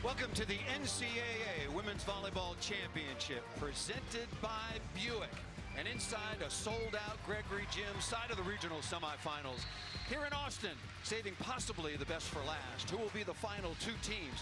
Welcome to the NCAA Women's Volleyball Championship presented by Buick. And inside a sold-out Gregory Gym, side of the regional semifinals here in Austin, saving possibly the best for last. Who will be the final two teams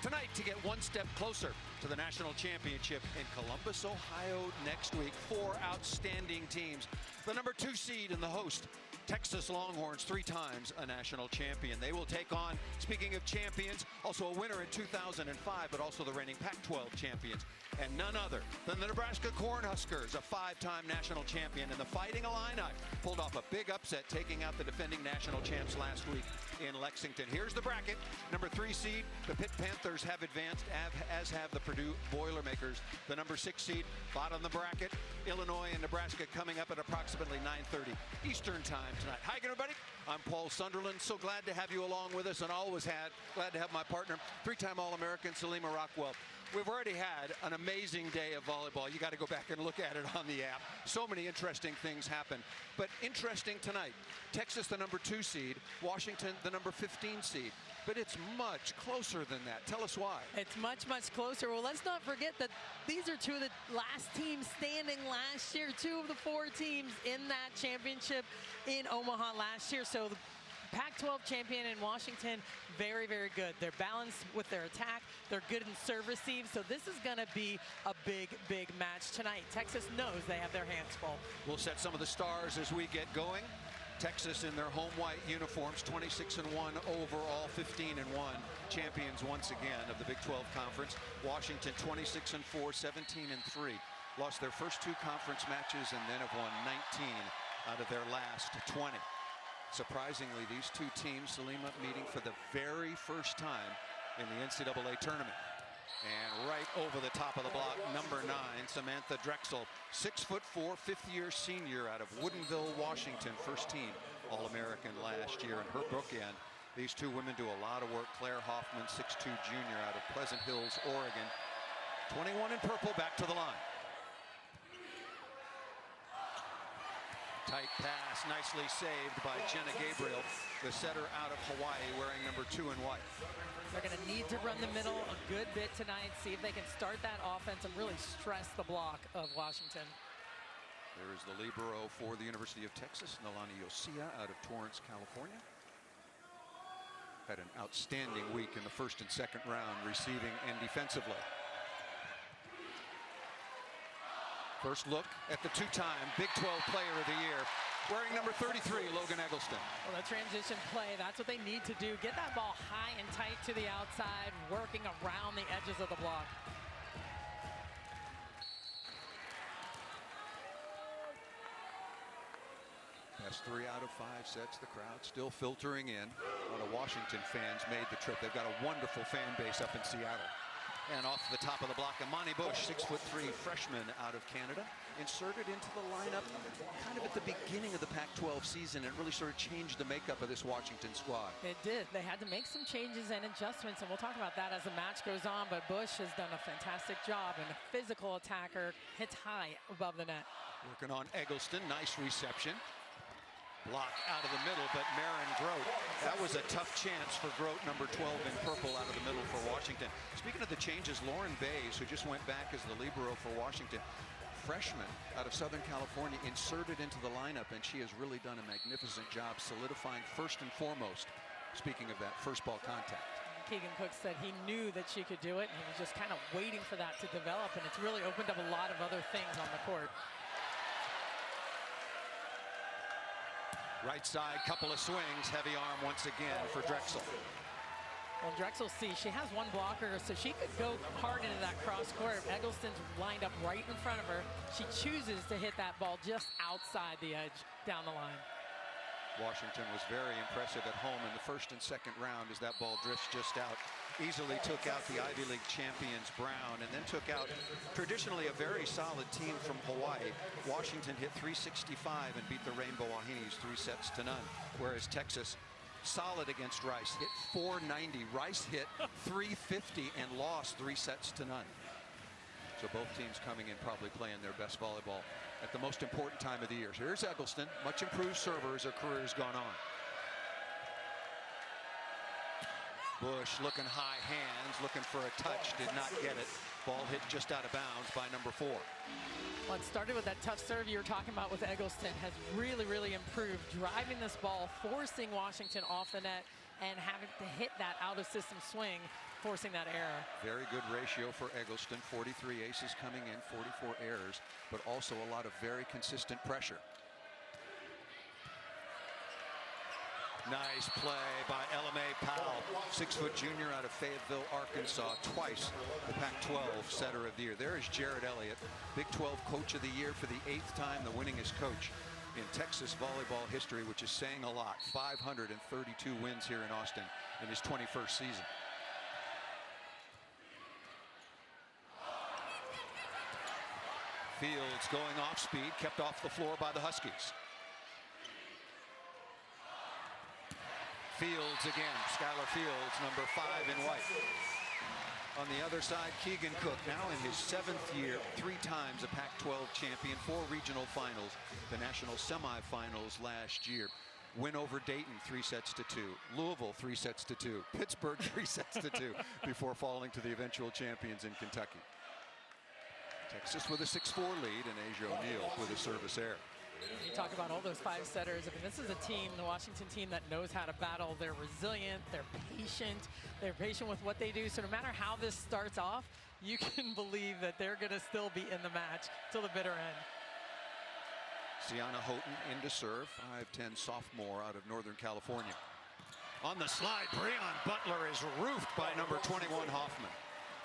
tonight to get one step closer to the national championship in Columbus, Ohio next week? Four outstanding teams. The number 2 seed in the host, Texas Longhorns, 3 times a national champion. They will take on, speaking of champions, also a winner in 2005, but also the reigning Pac-12 champions, and none other than the Nebraska Cornhuskers, a 5-time national champion. And the Fighting Illini pulled off a big upset, taking out the defending national champs last week in Lexington. Here's the bracket. Number 3 seed, the Pitt Panthers have advanced, as have the Purdue Boilermakers. The number 6 seed, bottom of the bracket, Illinois and Nebraska, coming up at approximately 9:30 Eastern time tonight. Hi, everybody. I'm Paul Sunderland. So glad to have you along with us, and always glad to have my partner, 3-time All-American Salima Rockwell. We've already had an amazing day of volleyball. You got to go back and look at it on the app. So many interesting things happen. But interesting tonight, Texas the number 2 seed, Washington the number 15 seed. But it's much closer than that. Tell us why. It's much, much closer. Well, let's not forget that these are 2 of the last teams standing last year. 2 of the 4 teams in that championship in Omaha last year. So the Pac-12 champion in Washington, very, very good. They're balanced with their attack. They're good in serve receive. So this is going to be a big, big match tonight. Texas knows they have their hands full. We'll set some of the stars as we get going. Texas in their home white uniforms, 26-1 overall, 15-1, champions once again of the Big 12 Conference. Washington 26-4, 17-3. Lost their first 2 conference matches and then have won 19 out of their last 20. Surprisingly, these 2 teams, Salima, meeting for the very first time in the NCAA tournament. And right over the top of the block, number 9, Samantha Drescal, 6'4", 5th-year senior out of Woodinville, Washington, first team All-American last year. And her bookend, these 2 women do a lot of work. Claire Hoffman, 6'2", junior out of Pleasant Hills, Oregon. 21 in purple, back to the line. Tight pass, nicely saved by Jenna Gabriel, the setter out of Hawaii, wearing number 2 in white. They're going to need to run the middle a good bit tonight, see if they can start that offense and really stress the block of Washington. There is the libero for the University of Texas, Nalani Yosia out of Torrance, California. Had an outstanding week in the first and second round, receiving and defensively. First look at the 2-time Big 12 Player of the Year, wearing number 33, Logan Eggleston. Well, the transition play, that's what they need to do. Get that ball high and tight to the outside, working around the edges of the block. That's 3 out of 5 sets. The crowd still filtering in. A lot of Washington fans made the trip. They've got a wonderful fan base up in Seattle. And off the top of the block, Amani Bush, 6'3", freshman out of Canada, inserted into the lineup kind of at the beginning of the Pac-12 season. It really sort of changed the makeup of this Washington squad. It did. They had to make some changes and adjustments, and we'll talk about that as the match goes on. But Bush has done a fantastic job, and a physical attacker, hits high above the net. Working on Eggleston, nice reception. Block out of the middle, but Marin Grote. That was a tough chance for Grote, number 12 in purple, out of the middle for Washington. Speaking of the changes, Lauren Bays, who just went back as the libero for Washington, freshman out of Southern California, inserted into the lineup, and she has really done a magnificent job solidifying first and foremost, speaking of that first ball contact. Keegan Cook said he knew that she could do it, and he was just kind of waiting for that to develop, and it's really opened up a lot of other things on the court. Right side, couple of swings, heavy arm once again for Drescal. Well, Drescal, she has one blocker, so she could go hard into that cross court. Eggleston's lined up right in front of her. She chooses to hit that ball just outside the edge down the line. Washington was very impressive at home in the first and second round as that ball drifts just out. Easily took out the Ivy League champions Brown, and then took out traditionally a very solid team from Hawaii. Washington hit 365 and beat the Rainbow Wahinis 3-0. Whereas Texas, solid against Rice, hit 490. Rice hit 350 and lost 3-0. So both teams coming in probably playing their best volleyball at the most important time of the year. So here's Eggleston, much improved server as her career has gone on. Bush looking high hands, looking for a touch, did not get it. Ball hit just out of bounds by number 4. Well, it started with that tough serve you were talking about with Eggleston. Has really improved, driving this ball, forcing Washington off the net, and having to hit that out-of-system swing, forcing that error. Very good ratio for Eggleston. 43 aces coming in, 44 errors, but also a lot of very consistent pressure. Nice play by LMA Powell, 6-foot junior out of Fayetteville, Arkansas, twice the Pac-12 setter of the year. There is Jared Elliott, Big 12 Coach of the Year for the 8th time, the winningest coach in Texas volleyball history, which is saying a lot. 532 wins here in Austin in his 21st season. Fields going off speed, kept off the floor by the Huskies. Fields again, Skylar Fields, number 5 in white. On the other side, Keegan Cook, now in his 7th year, 3 times a Pac-12 champion, 4 regional finals, the national semifinals last year. Win over Dayton 3-2, Louisville 3-2, Pittsburgh 3-2 before falling to the eventual champions in Kentucky. Texas with a 6-4 lead, and Asia O'Neal with a service error. You talk about all those 5 setters. I mean, this is a team, the Washington team, that knows how to battle. They're resilient, they're patient with what they do. So no matter how this starts off, you can believe that they're going to still be in the match till the bitter end. Sienna Houghton in to serve, 5'10" sophomore out of Northern California. On the slide, Breon Butler is roofed by number 21 Hoffman.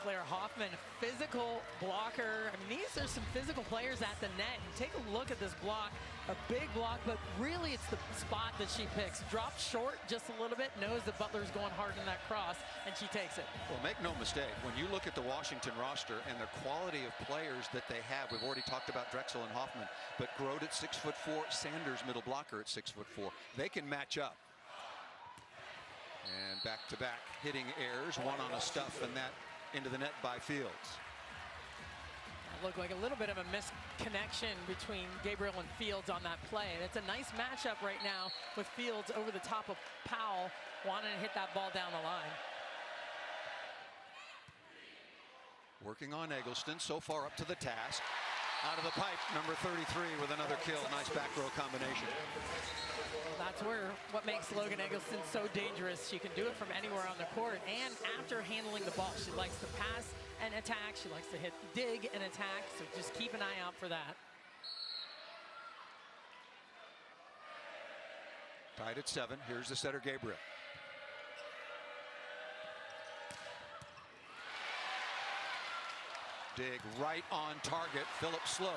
Claire Hoffman, physical blocker. I mean, these are some physical players at the net. And take a look at this block, a big block, but really it's the spot that she picks. Drops short just a little bit, knows that Butler's going hard in that cross, and she takes it. Well, make no mistake, when you look at the Washington roster and the quality of players that they have, we've already talked about Drexel and Hoffman, but Grote at 6'4", Sanders middle blocker at 6'4", they can match up. And back-to-back hitting errors, one on a stuff, and that into the net by Fields. It looked like a little bit of a misconnection between Gabriel and Fields on that play. And it's a nice matchup right now with Fields over the top of Powell, wanting to hit that ball down the line. Working on Eggleston, so far up to the task. Out of the pipe, number 33 with another kill. Nice back row combination. That's what makes Logan Eggleston so dangerous. She can do it from anywhere on the court, and after handling the ball, she likes to pass and attack. She likes to dig and attack, so just keep an eye out for that. Tied at 7. Here's the setter, Gabriel. Dig right on target. Phillips slowed.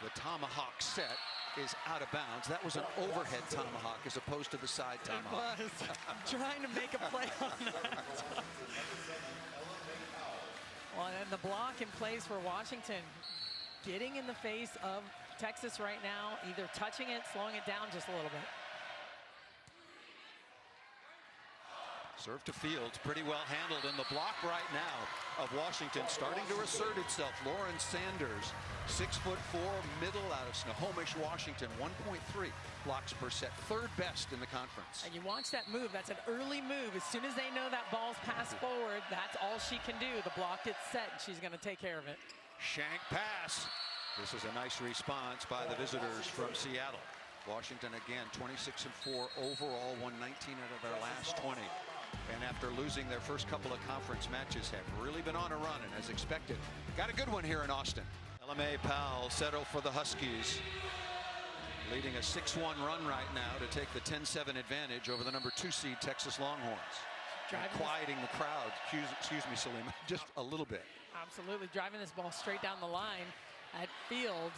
The tomahawk set is out of bounds. That was an overhead tomahawk as opposed to the side tomahawk. It was. I'm trying to make a play on that. Well, and the block in place for Washington, getting in the face of Texas right now, either touching it, slowing it down just a little bit. Serve to Fields, pretty well handled, and the block right now of Washington starting to assert itself. Lauren Sanders, 6'4", middle out of Snohomish, Washington, 1.3 blocks per set, 3rd best in the conference. And you watch that move, that's an early move. As soon as they know that ball's passed forward, that's all she can do. The block gets set, and she's gonna take care of it. Shank pass. This is a nice response by the visitors from Seattle. Washington again, 26-4 overall, won 19 out of their last 20. And after losing their first couple of conference matches, have really been on a run, and as expected, got a good one here in Austin. LMA Powell settle for the Huskies, leading a 6-1 run right now to take the 10-7 advantage over the number 2 seed Texas Longhorns. Quieting the crowd, excuse me, Salima, just a little bit. Absolutely, driving this ball straight down the line at Fields.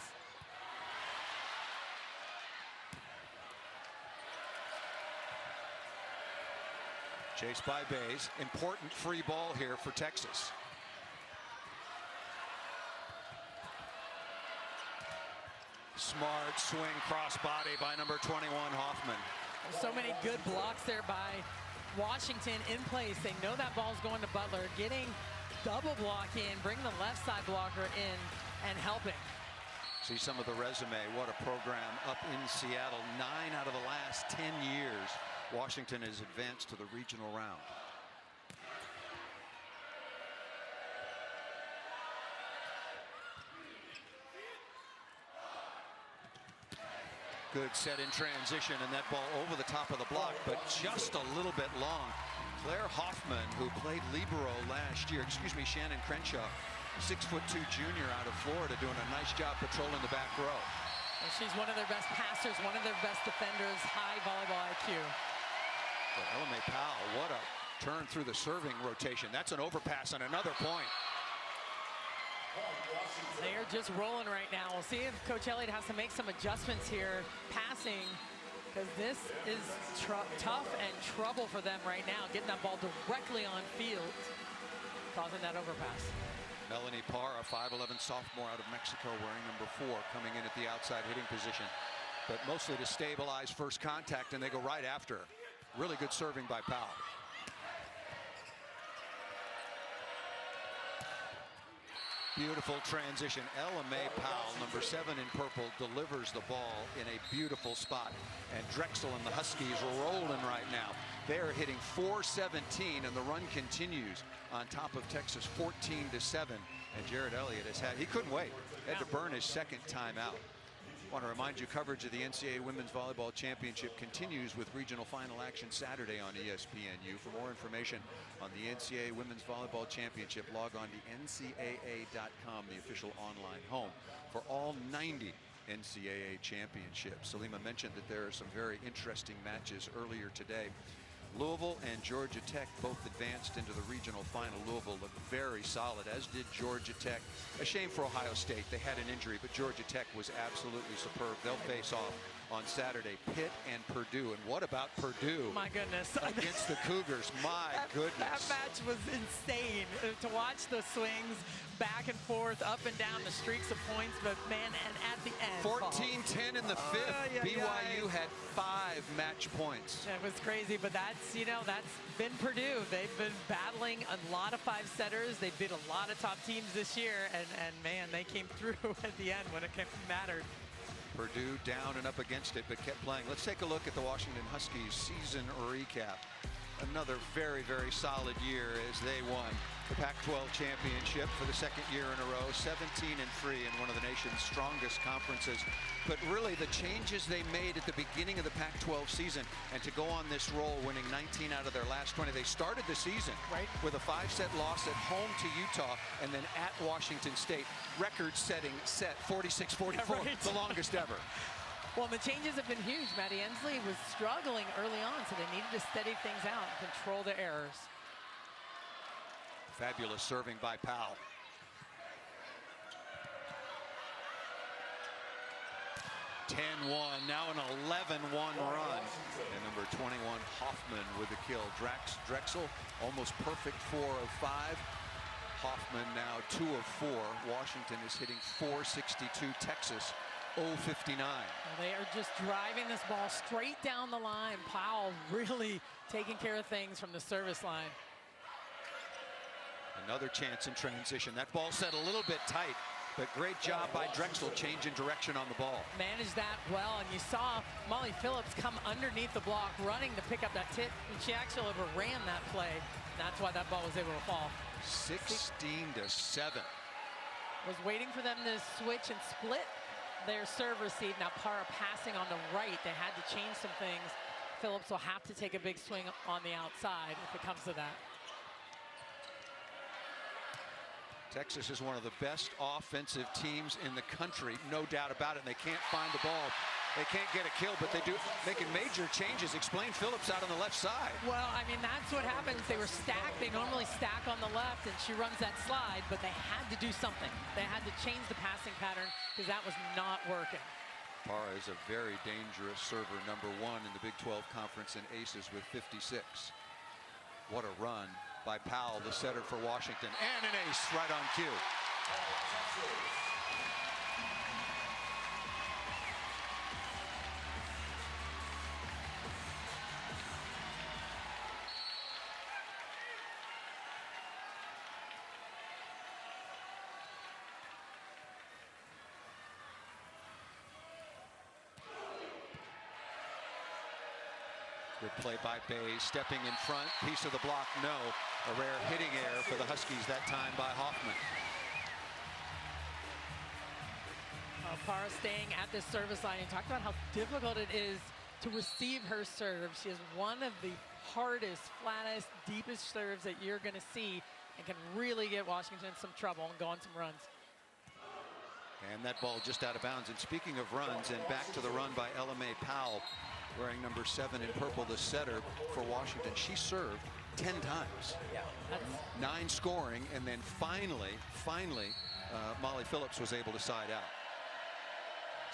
Chased by Bays. Important free ball here for Texas. Smart swing crossbody by number 21 Hoffman. So many good blocks there by Washington in place. They know that ball's going to Butler. Getting double block in, bring the left side blocker in, and helping. See some of the resume. What a program up in Seattle. 9 out of the last 10 years. Washington has advanced to the regional round. Good set in transition, and that ball over the top of the block, but just a little bit long. Claire Hoffman, who played libero last year, Shannon Crenshaw, 6'2" junior out of Florida, doing a nice job patrolling the back row. And she's one of their best passers, one of their best defenders, high volleyball IQ. But Aina Powell, what a turn through the serving rotation. That's an overpass and another point. They are just rolling right now. We'll see if Coach Elliott has to make some adjustments here, passing, because this is tough and trouble for them right now, getting that ball directly on field, causing that overpass. Melanie Parra, 5'11" sophomore out of Mexico, wearing number 4, coming in at the outside hitting position, but mostly to stabilize first contact, and they go right after. Really good serving by Powell. Beautiful transition. Aina Powell, number 7 in purple, delivers the ball in a beautiful spot. And Drexel and the Huskies are rolling right now. They're hitting .417, and the run continues on top of Texas, 14-7. And Jared Elliott he couldn't wait. Had to burn his second timeout. I want to remind you, coverage of the NCAA Women's Volleyball Championship continues with regional final action Saturday on ESPNU. For more information on the NCAA Women's Volleyball Championship, log on to ncaa.com, the official online home for all 90 NCAA championships. Salima mentioned that there are some very interesting matches earlier today. Louisville and Georgia Tech both advanced into the regional final. Louisville looked very solid, as did Georgia Tech. A shame for Ohio State. They had an injury, but Georgia Tech was absolutely superb. They'll face off on Saturday, Pitt and Purdue. And what about Purdue? My goodness. Against the Cougars. My goodness. That match was insane to watch the swings back and forth, up and down, the streaks of points, but man, and at the end. 14-10 in the 5th. BYU had 5 match points. It was crazy, but that's been Purdue. They've been battling a lot of 5-setters. They beat a lot of top teams this year, and man, they came through at the end when it mattered. Purdue down and up against it, but kept playing. Let's take a look at the Washington Huskies season recap. Another very, very solid year as they won the Pac-12 championship for the 2nd year in a row, 17-3 in one of the nation's strongest conferences. But really the changes they made at the beginning of the Pac-12 season, and to go on this roll, winning 19 out of their last 20. They started the season with a 5-set loss at home to Utah and then at Washington State. Record-setting set, 46-44, the longest ever. Well, the changes have been huge. Maddie Ensley was struggling early on, so they needed to steady things out and control their errors. Fabulous serving by Powell. Now an 11-1 run. And number 21, Hoffman with the kill. Drexel, almost perfect 4 of 5. Hoffman now 2 of 4. Washington is hitting .462. Texas 0-59. They are just driving this ball straight down the line. Powell really taking care of things from the service line. Another chance in transition. That ball set a little bit tight, but great job by Drexel changing direction on the ball. Managed that well, and you saw Molly Phillips come underneath the block, running to pick up that tip, and she actually overran that play. That's why that ball was able to fall. 16-7. Was waiting for them to switch and split their serve receive. Now Parra passing on the right. They had to change some things. Phillips will have to take a big swing on the outside if it comes to that. Texas is one of the best offensive teams in the country, no doubt about it. And they can't find the ball. They can't get a kill, but they do making major changes. Explain Phillips out on the left side. Well, I mean, that's what happens. They were stacked. They normally stack on the left, and she runs that slide, but they had to do something. They had to change the passing pattern because that was not working. Parra is a very dangerous server, number 1 in the Big 12 Conference in aces with 56. What a run by Powell, the setter for Washington, and an ace right on cue. Good play by Bays, stepping in front, piece of the block, no. A rare hitting error for the Huskies, that time by Hoffman. Para staying at this service line. You talked about how difficult it is to receive her serve. She has one of the hardest, flattest, deepest serves that you're going to see, and can really get Washington in some trouble and go on some runs. And that ball just out of bounds. And speaking of runs, and back to the run by Ella Mae Powell, wearing number 7 in purple, the setter for Washington. She served 10 times. Yeah, that's 9 scoring, and then finally, Molly Phillips was able to side out.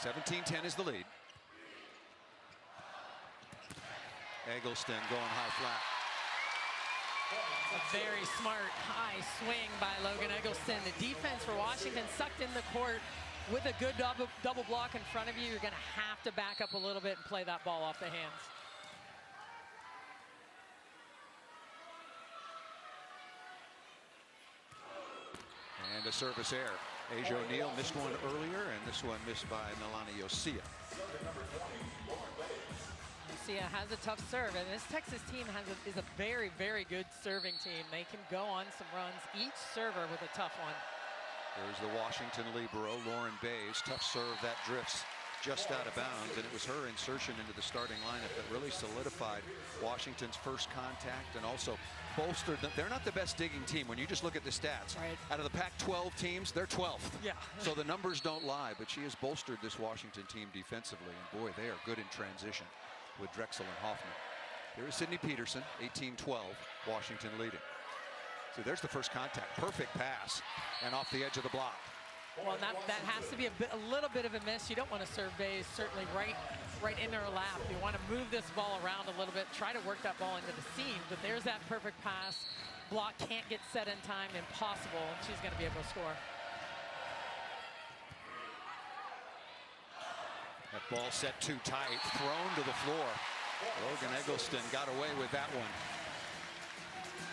17-10 is the lead. Eggleston going high flat. a very smart high swing by Logan Eggleston. The defense for Washington sucked in the court with a good double block in front of you. You're going to have to back up a little bit and play that ball off the hands. And a service error. Asia O'Neal missed one earlier, and this one missed by Nalani Yosia. Yosia has a tough serve, and this Texas team is a very, very good serving team. They can go on some runs, each server with a tough one. There's the Washington libero, Lauren Bays. Tough serve that drifts just out of bounds, and it was her insertion into the starting lineup that really solidified Washington's first contact and also bolstered them. They're not the best digging team when you just look at the stats. Right. Out of the Pac-12 teams, they're 12th. Yeah. So the numbers don't lie, but she has bolstered this Washington team defensively, and boy, they are good in transition with Drexel and Hoffman. Here is Sydney Peterson, 18-12, Washington leading. So there's the first contact. Perfect pass, and off the edge of the block. Well, that has to be a little bit of a miss. You don't want to serve Bays certainly right in her lap. You want to move this ball around a little bit, try to work that ball into the seam. But there's that perfect pass. Block can't get set in time, impossible. She's going to be able to score. That ball set too tight, thrown to the floor. Logan Eggleston got away with that one.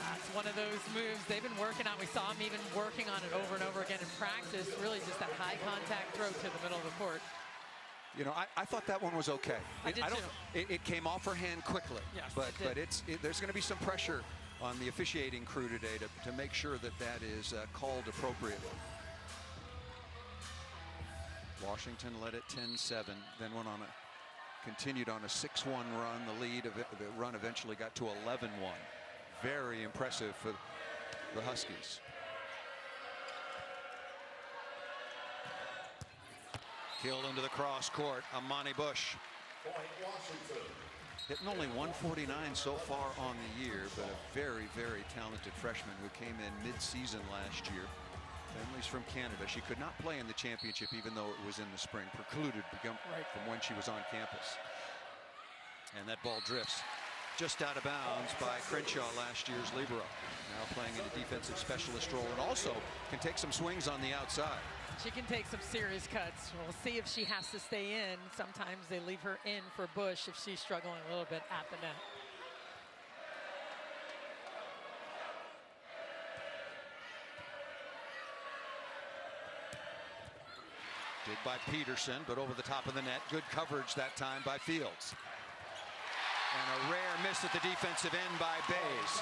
That's one of those moves they've been working on. We saw him even working on it over and over again in practice. Really just that high contact throw to the middle of the court. You know, I thought that one was okay. I did too. It came off her hand quickly. Yes, but it there's going to be some pressure on the officiating crew today to make sure that is called appropriately. Washington led at 10-7, then continued on a 6-1 run. The run eventually got to 11-1. Very impressive for the Huskies. Kill into the cross court. Amani Bush. Hitting only 149 so far on the year, but a very, very talented freshman who came in mid-season last year. Family's from Canada. She could not play in the championship even though it was in the spring, precluded from when she was on campus. And that ball drifts just out of bounds by Crenshaw, last year's libero. Now playing in a defensive specialist role, and also can take some swings on the outside. She can take some serious cuts. We'll see if she has to stay in. Sometimes they leave her in for Bush if she's struggling a little bit at the net. Dig by Peterson, but over the top of the net. Good coverage that time by Fields. And a rare miss at the defensive end by Bays.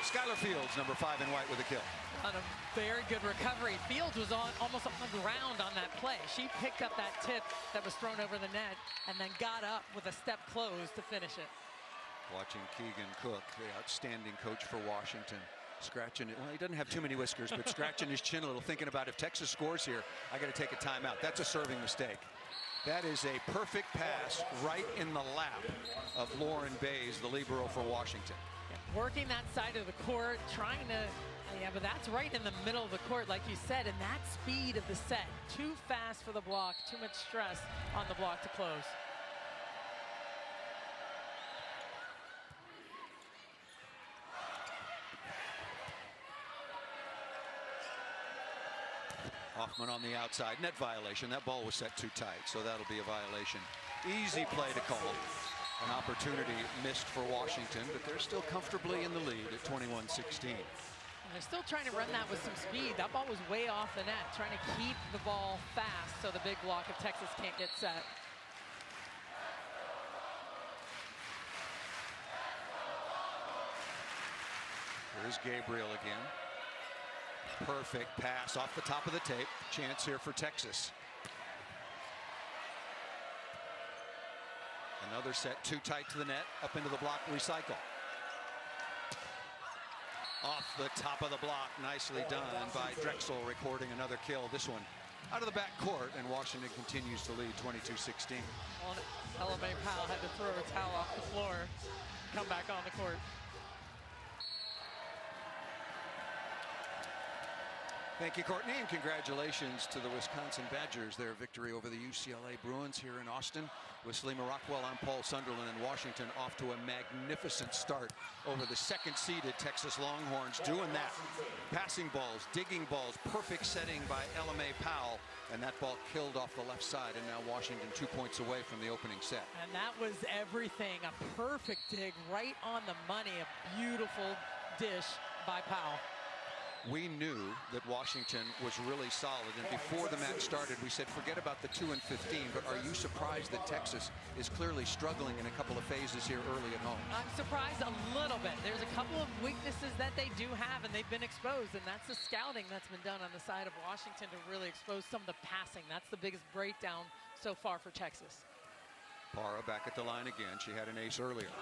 Skylar Fields, number 5 in white, with a kill. On a very good recovery. Fields was almost on the ground on that play. She picked up that tip that was thrown over the net and then got up with a step closed to finish it. Watching Keegan Cook, the outstanding coach for Washington, scratching it. Well, he doesn't have too many whiskers, but scratching his chin a little, thinking about if Texas scores here, I got to take a timeout. That's a serving mistake. That is a perfect pass right in the lap of Lauren Bays, the libero for Washington. Working that side of the court, trying to, but that's right in the middle of the court, like you said, and that speed of the set. Too fast for the block, too much stress on the block to close. Hoffman on the outside, net violation. That ball was set too tight, so that'll be a violation. Easy play to call. An opportunity missed for Washington, but they're still comfortably in the lead at 21-16. And they're still trying to run that with some speed. That ball was way off the net, trying to keep the ball fast so the big block of Texas can't get set. Here's Gabriel again. Perfect pass off the top of the tape. Chance here for Texas. Another set too tight to the net, up into the block, recycle. Off the top of the block, nicely done by Drexel, recording another kill. This one out of the back court, and Washington continues to lead 22-16. Well, LMA Powell had to throw a towel off the floor, come back on the court. Thank you, Courtney, and congratulations to the Wisconsin Badgers. Their victory over the UCLA Bruins here in Austin. With Selima Rockwell, I'm Paul Sunderland, and Washington off to a magnificent start over the second-seeded Texas Longhorns. Doing that, passing balls, digging balls, perfect setting by LMA Powell, and that ball killed off the left side, and now Washington 2 points away from the opening set. And that was everything, a perfect dig right on the money, a beautiful dish by Powell. We knew that Washington was really solid, and before the match started we said forget about the 2 and 15, but are you surprised that Texas is clearly struggling in a couple of phases here early at home? I'm surprised a little bit. There's a couple of weaknesses that they do have, and they've been exposed, and that's the scouting that's been done on the side of Washington to really expose some of the passing. That's the biggest breakdown so far for Texas. Parra back at the line again. She had an ace earlier.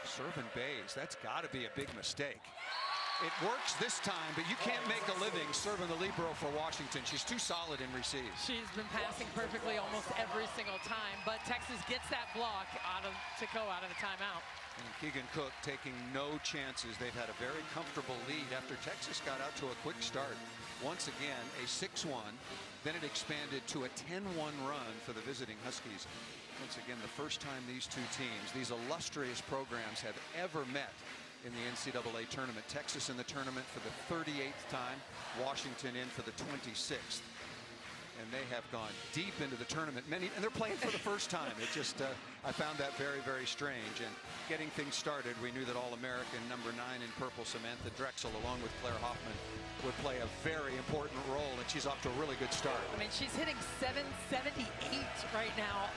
Serving Bays, that's got to be a big mistake. It works this time, but you can't make a living serving the libero for Washington. She's too solid in receive. She's been passing perfectly almost every single time, but Texas gets that block to go out of the timeout. And Keegan Cook taking no chances. They've had a very comfortable lead after Texas got out to a quick start. Once again, a 6-1. Then it expanded to a 10-1 run for the visiting Huskies. Once again, the first time these two teams, these illustrious programs, have ever met in the NCAA tournament. Texas in the tournament for the 38th time, Washington in for the 26th. And they have gone deep into the tournament. And they're playing for the first time. It just, I found that very, very strange. And getting things started, we knew that All-American number 9 in purple, Samantha Drescal, along with Claire Hoffman, would play a very important role, and she's off to a really good start. I mean, she's hitting 778 right now.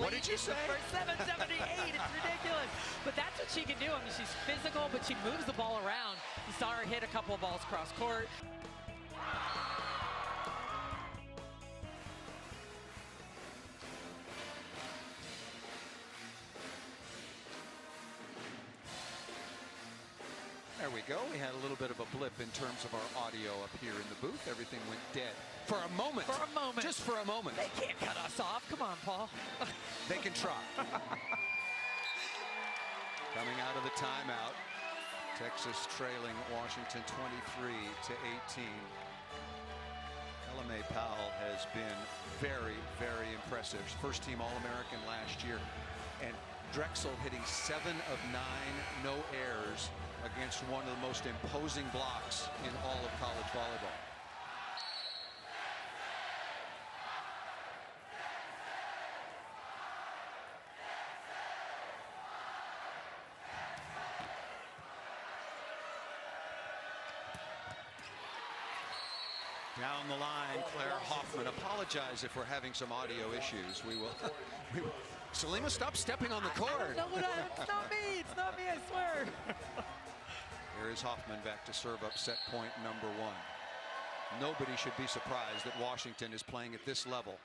What did you say? 778, it's ridiculous. But that's what she can do. I mean, she's physical, but she moves the ball around. You saw her hit a couple of balls cross court. There we go. We had a little bit of a blip in terms of our audio up here in the booth. Everything went dead. For a moment. For a moment. Just for a moment. They can't cut us off. Come on, Paul. They can try. Coming out of the timeout. Texas trailing Washington 23-18. LMA Powell has been very, very impressive. First team All-American last year. And Drexel hitting 7 of 9, no errors, against one of the most imposing blocks in all of college volleyball. Down the line, Claire Hoffman. Apologize if we're having some audio issues. We will. Selima, stop stepping on the cord. No, it's not me. It's not me, I swear. Here is Hoffman back to serve up set point number 1. Nobody should be surprised that Washington is playing at this level.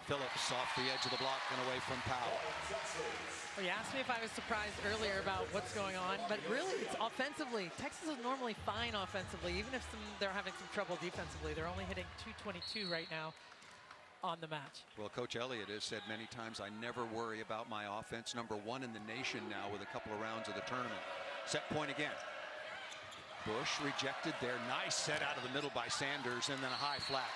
Phillips off the edge of the block and away from Powell. Well, you asked me if I was surprised earlier about what's going on, but really it's offensively. Texas is normally fine offensively, even if they're having some trouble defensively. They're only hitting 222 right now on the match. Well, Coach Elliott has said many times, I never worry about my offense. Number 1 in the nation now with a couple of rounds of the tournament. Set point again. Bush rejected there. Nice set out of the middle by Sanders, and then a high flat.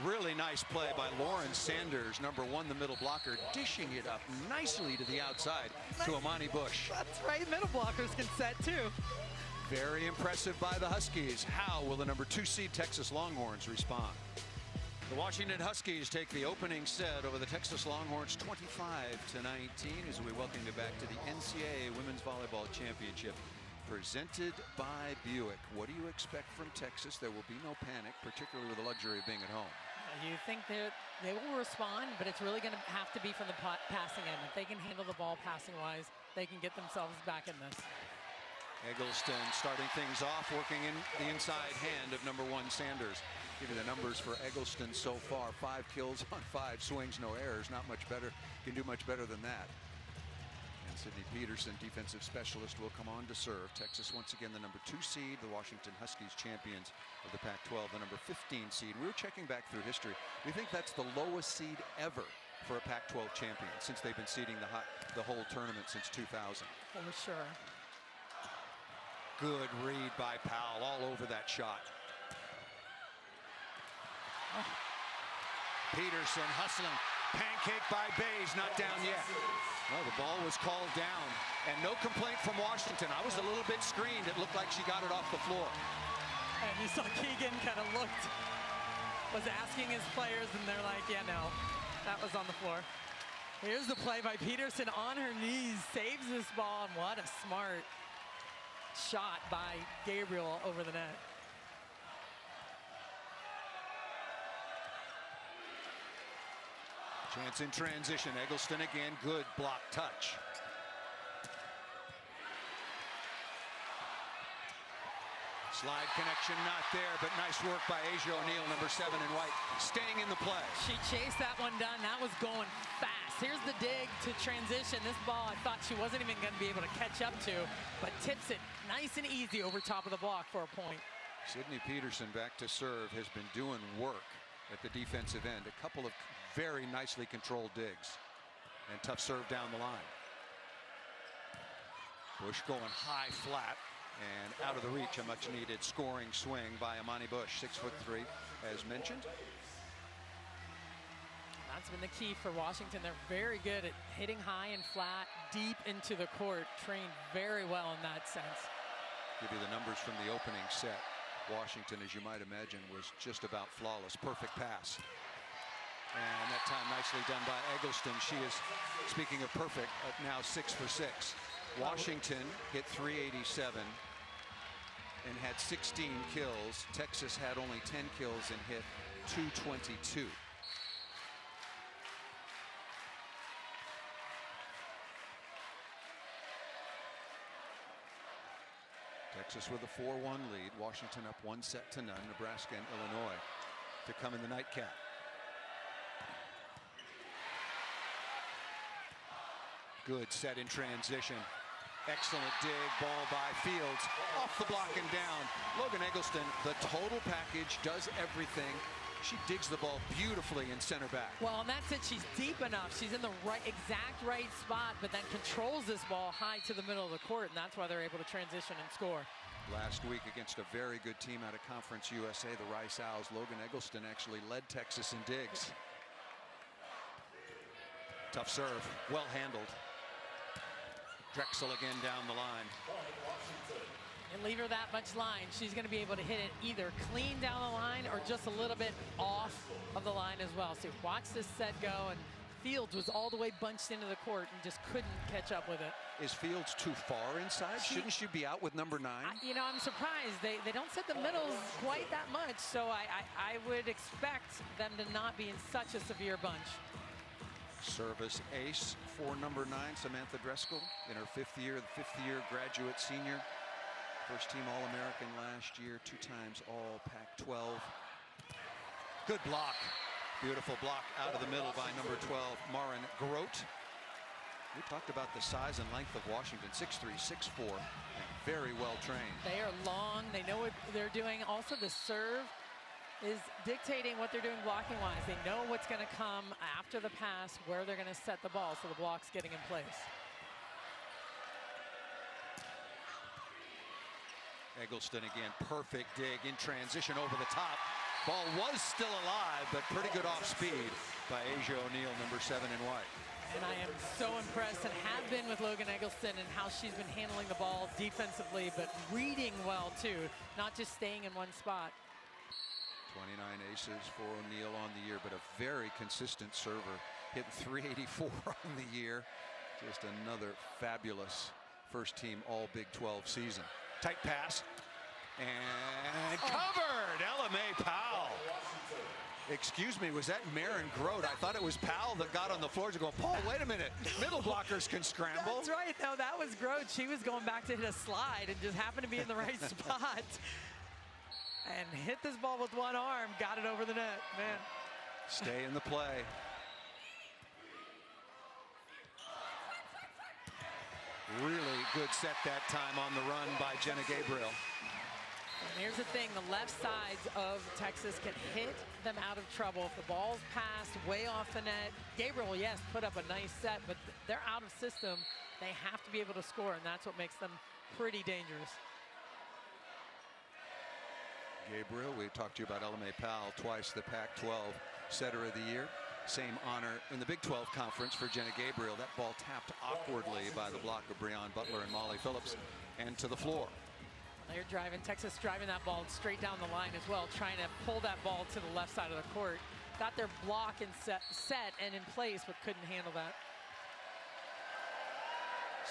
Really nice play by Lauren Sanders, number 1, the middle blocker, dishing it up nicely to the outside to Amani Bush. That's right, middle blockers can set too. Very impressive by the Huskies. How will the number 2 seed Texas Longhorns respond? The Washington Huskies take the opening set over the Texas Longhorns 25-19 as we welcome you back to the NCAA Women's Volleyball Championship presented by Buick. What do you expect from Texas? There will be no panic, particularly with the luxury of being at home. You think that they will respond, but it's really going to have to be from the passing end. If they can handle the ball passing-wise, they can get themselves back in this. Eggleston starting things off, working in the inside hand of #1 Sanders. Give you the numbers for Eggleston so far: 5 kills on 5 swings, no errors. Not much better. Can do much better than that. And Sydney Peterson, defensive specialist, will come on to serve. Texas once again the #2 seed, the Washington Huskies champions of the Pac-12, the #15 seed. We were checking back through history. We think that's the lowest seed ever for a Pac-12 champion since they've been seeding the whole tournament since 2000. For sure. Good read by Powell, all over that shot. Peterson hustling, pancake by Bays, not down yet. Well, the ball was called down, and no complaint from Washington. I was a little bit screened. It looked like she got it off the floor. And you saw Keegan kind of was asking his players, and they're like, yeah, no, that was on the floor. Here's the play by Peterson on her knees, saves this ball, and what a smart shot by Gabriel over the net. Chance in transition. Eggleston again. Good block touch. Slide connection not there, but nice work by Asia O'Neal, #7 in white, staying in the play. She chased that one down. That was going fast. Here's the dig to transition. This ball I thought she wasn't even going to be able to catch up to, but tips it nice and easy over top of the block for a point. Sydney Peterson back to serve, has been doing work at the defensive end. A couple of very nicely controlled digs, and tough serve down the line. Bush going high flat and out of the reach. A much needed scoring swing by Amani Bush, 6'3", as mentioned. That's been the key for Washington. They're very good at hitting high and flat, deep into the court. Trained very well in that sense. Give you the numbers from the opening set. Washington, as you might imagine, was just about flawless. Perfect pass. And that time nicely done by Eggleston. She is, speaking of perfect, now 6 for 6. Washington hit 387 and had 16 kills. Texas had only 10 kills and hit 222. Texas with a 4-1 lead. Washington up 1-0. Nebraska and Illinois to come in the nightcap. Good set in transition. Excellent dig, ball by Fields, off the block and down. Logan Eggleston, the total package, does everything. She digs the ball beautifully in center back. Well, and that's it. She's deep enough. She's in the exact right spot, but then controls this ball high to the middle of the court, and that's why they're able to transition and score. Last week against a very good team out of Conference USA, the Rice Owls, Logan Eggleston actually led Texas in digs. Tough serve, well handled. Drexel again down the line. And leave her that much line. She's going to be able to hit it either clean down the line or just a little bit off of the line as well. So watch this set go, and Fields was all the way bunched into the court and just couldn't catch up with it. Is Fields too far inside? Shouldn't she be out with #9? You know, I'm surprised. They don't set the middles quite that much, so I would expect them to not be in such a severe bunch. Service ace for #9, Samantha Drescal, in her 5th year, the 5th-year graduate senior. First team All-American last year, 2 times All Pac-12. Good block. Beautiful block out of the middle by #12, Marin Grote. We talked about the size and length of Washington, 6'3", 6'4", and very well trained. They are long. They know what they're doing. Also, the serve is dictating what they're doing blocking wise. They know what's going to come after the pass, where they're going to set the ball, so the block's getting in place. Eggleston again, perfect dig in transition over the top. Ball was still alive, but pretty good off speed by Asia O'Neal, #7 in white. And I am so impressed and have been with Logan Eggleston and how she's been handling the ball defensively, but reading well too, not just staying in one spot. 29 aces for O'Neal on the year, but a very consistent server. Hit 384 on the year. Just another fabulous first team All Big 12 season. Tight pass and covered. Ella Mae Powell. Excuse me, was that Maren Grote? I thought it was Powell that got on the floor to go, Paul, wait a minute. Middle blockers can scramble. That's right. No, that was Grote. She was going back to hit a slide and just happened to be in the right spot. And hit this ball with one arm. Got it over the net. Man. Stay in the play. Really good set that time on the run by Jenna Gabriel. And here's the thing, the left sides of Texas can hit them out of trouble. If the ball's passed way off the net, Gabriel, yes, put up a nice set, but they're out of system. They have to be able to score, and that's what makes them pretty dangerous. Gabriel, we talked to you about LMA Powell, twice the Pac-12 setter of the year. Same honor in the Big 12 conference for Jenna Gabriel. That ball tapped awkwardly by the block of Breon Butler and Molly Phillips and to the floor. They're driving, Texas driving that ball straight down the line as well, trying to pull that ball to the left side of the court. Got their block and set and in place, but couldn't handle that.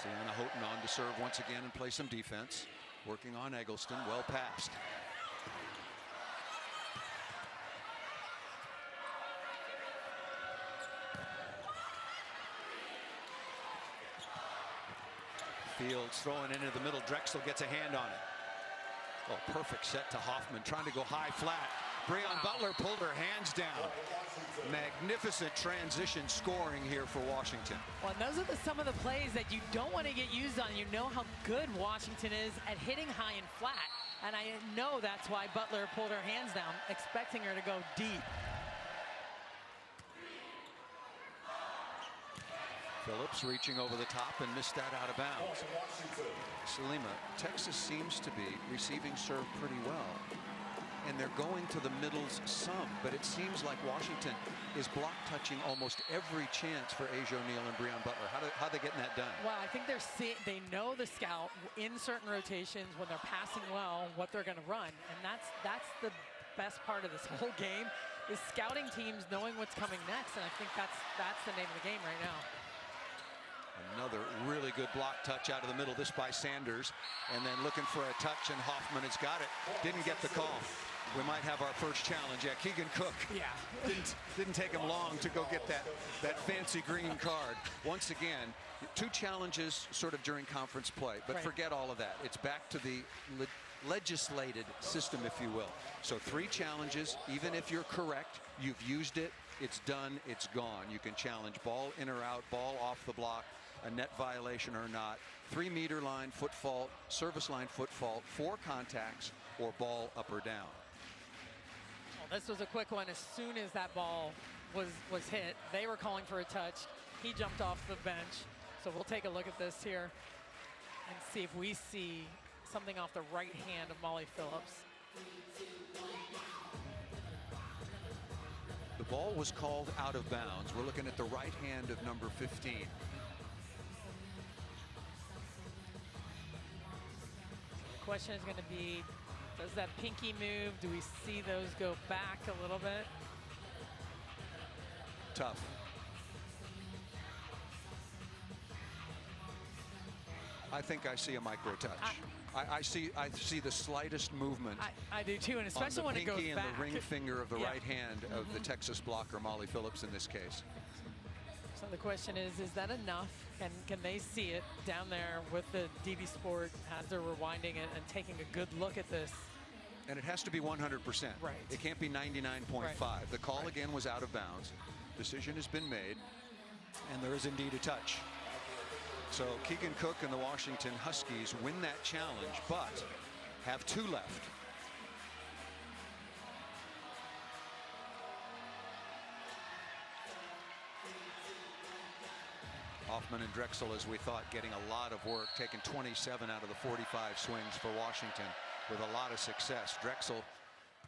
Sienna Houghton on to serve once again and play some defense. Working on Eggleston, well passed. Fields throwing into the middle. Drexel gets a hand on it. Oh, perfect set to Hoffman, trying to go high flat. Breon Butler pulled her hands down. Magnificent transition scoring here for Washington. Well, and those are some of the plays that you don't want to get used on. You know how good Washington is at hitting high and flat. And I know that's why Butler pulled her hands down, expecting her to go deep. Phillips reaching over the top and missed that out of bounds. Salima, Texas seems to be receiving serve pretty well. And they're going to the middles some, but it seems like Washington is block touching almost every chance for Asia O'Neal and Breon Butler. How are they getting that done? Well, I think they know the scout in certain rotations when they're passing well what they're going to run, and that's the best part of this whole game is scouting teams knowing what's coming next, and I think that's the name of the game right now. Another really good block touch out of the middle, this by Sanders, and then looking for a touch, and Hoffman has got it. Didn't get the call. We might have our first challenge. Yeah, Keegan Cook. Yeah. Didn't take him long to go get that fancy green card. Once again, 2 challenges sort of during conference play, but forget all of that. It's back to the legislated system, if you will. So 3 challenges, even if you're correct, you've used it, it's done, it's gone. You can challenge ball in or out, ball off the block, a net violation or not, 3-meter line, foot fault, service line, foot fault, 4 contacts, or ball up or down. Well, this was a quick one. As soon as that ball was hit, they were calling for a touch. He jumped off the bench. So we'll take a look at this here and see if we see something off the right hand of Molly Phillips. The ball was called out of bounds. We're looking at the right hand of number 15. The question is going to be, does that pinky move? Do we see those go back a little bit? Tough. I think I see a micro touch. I see the slightest movement. I do too, and especially when it goes back. On the pinky and the ring finger of the right hand of the Texas blocker, Molly Phillips, in this case. So the question is that enough? Can they see it down there with the DB Sport as they're rewinding it and taking a good look at this? And it has to be 100%. Right. It can't be 99.5. Right. The call again was out of bounds. Decision has been made, and there is indeed a touch. So Keegan Cook and the Washington Huskies win that challenge, but have 2 left. Hoffman and Drexel, as we thought, getting a lot of work, taking 27 out of the 45 swings for Washington with a lot of success. Drexel,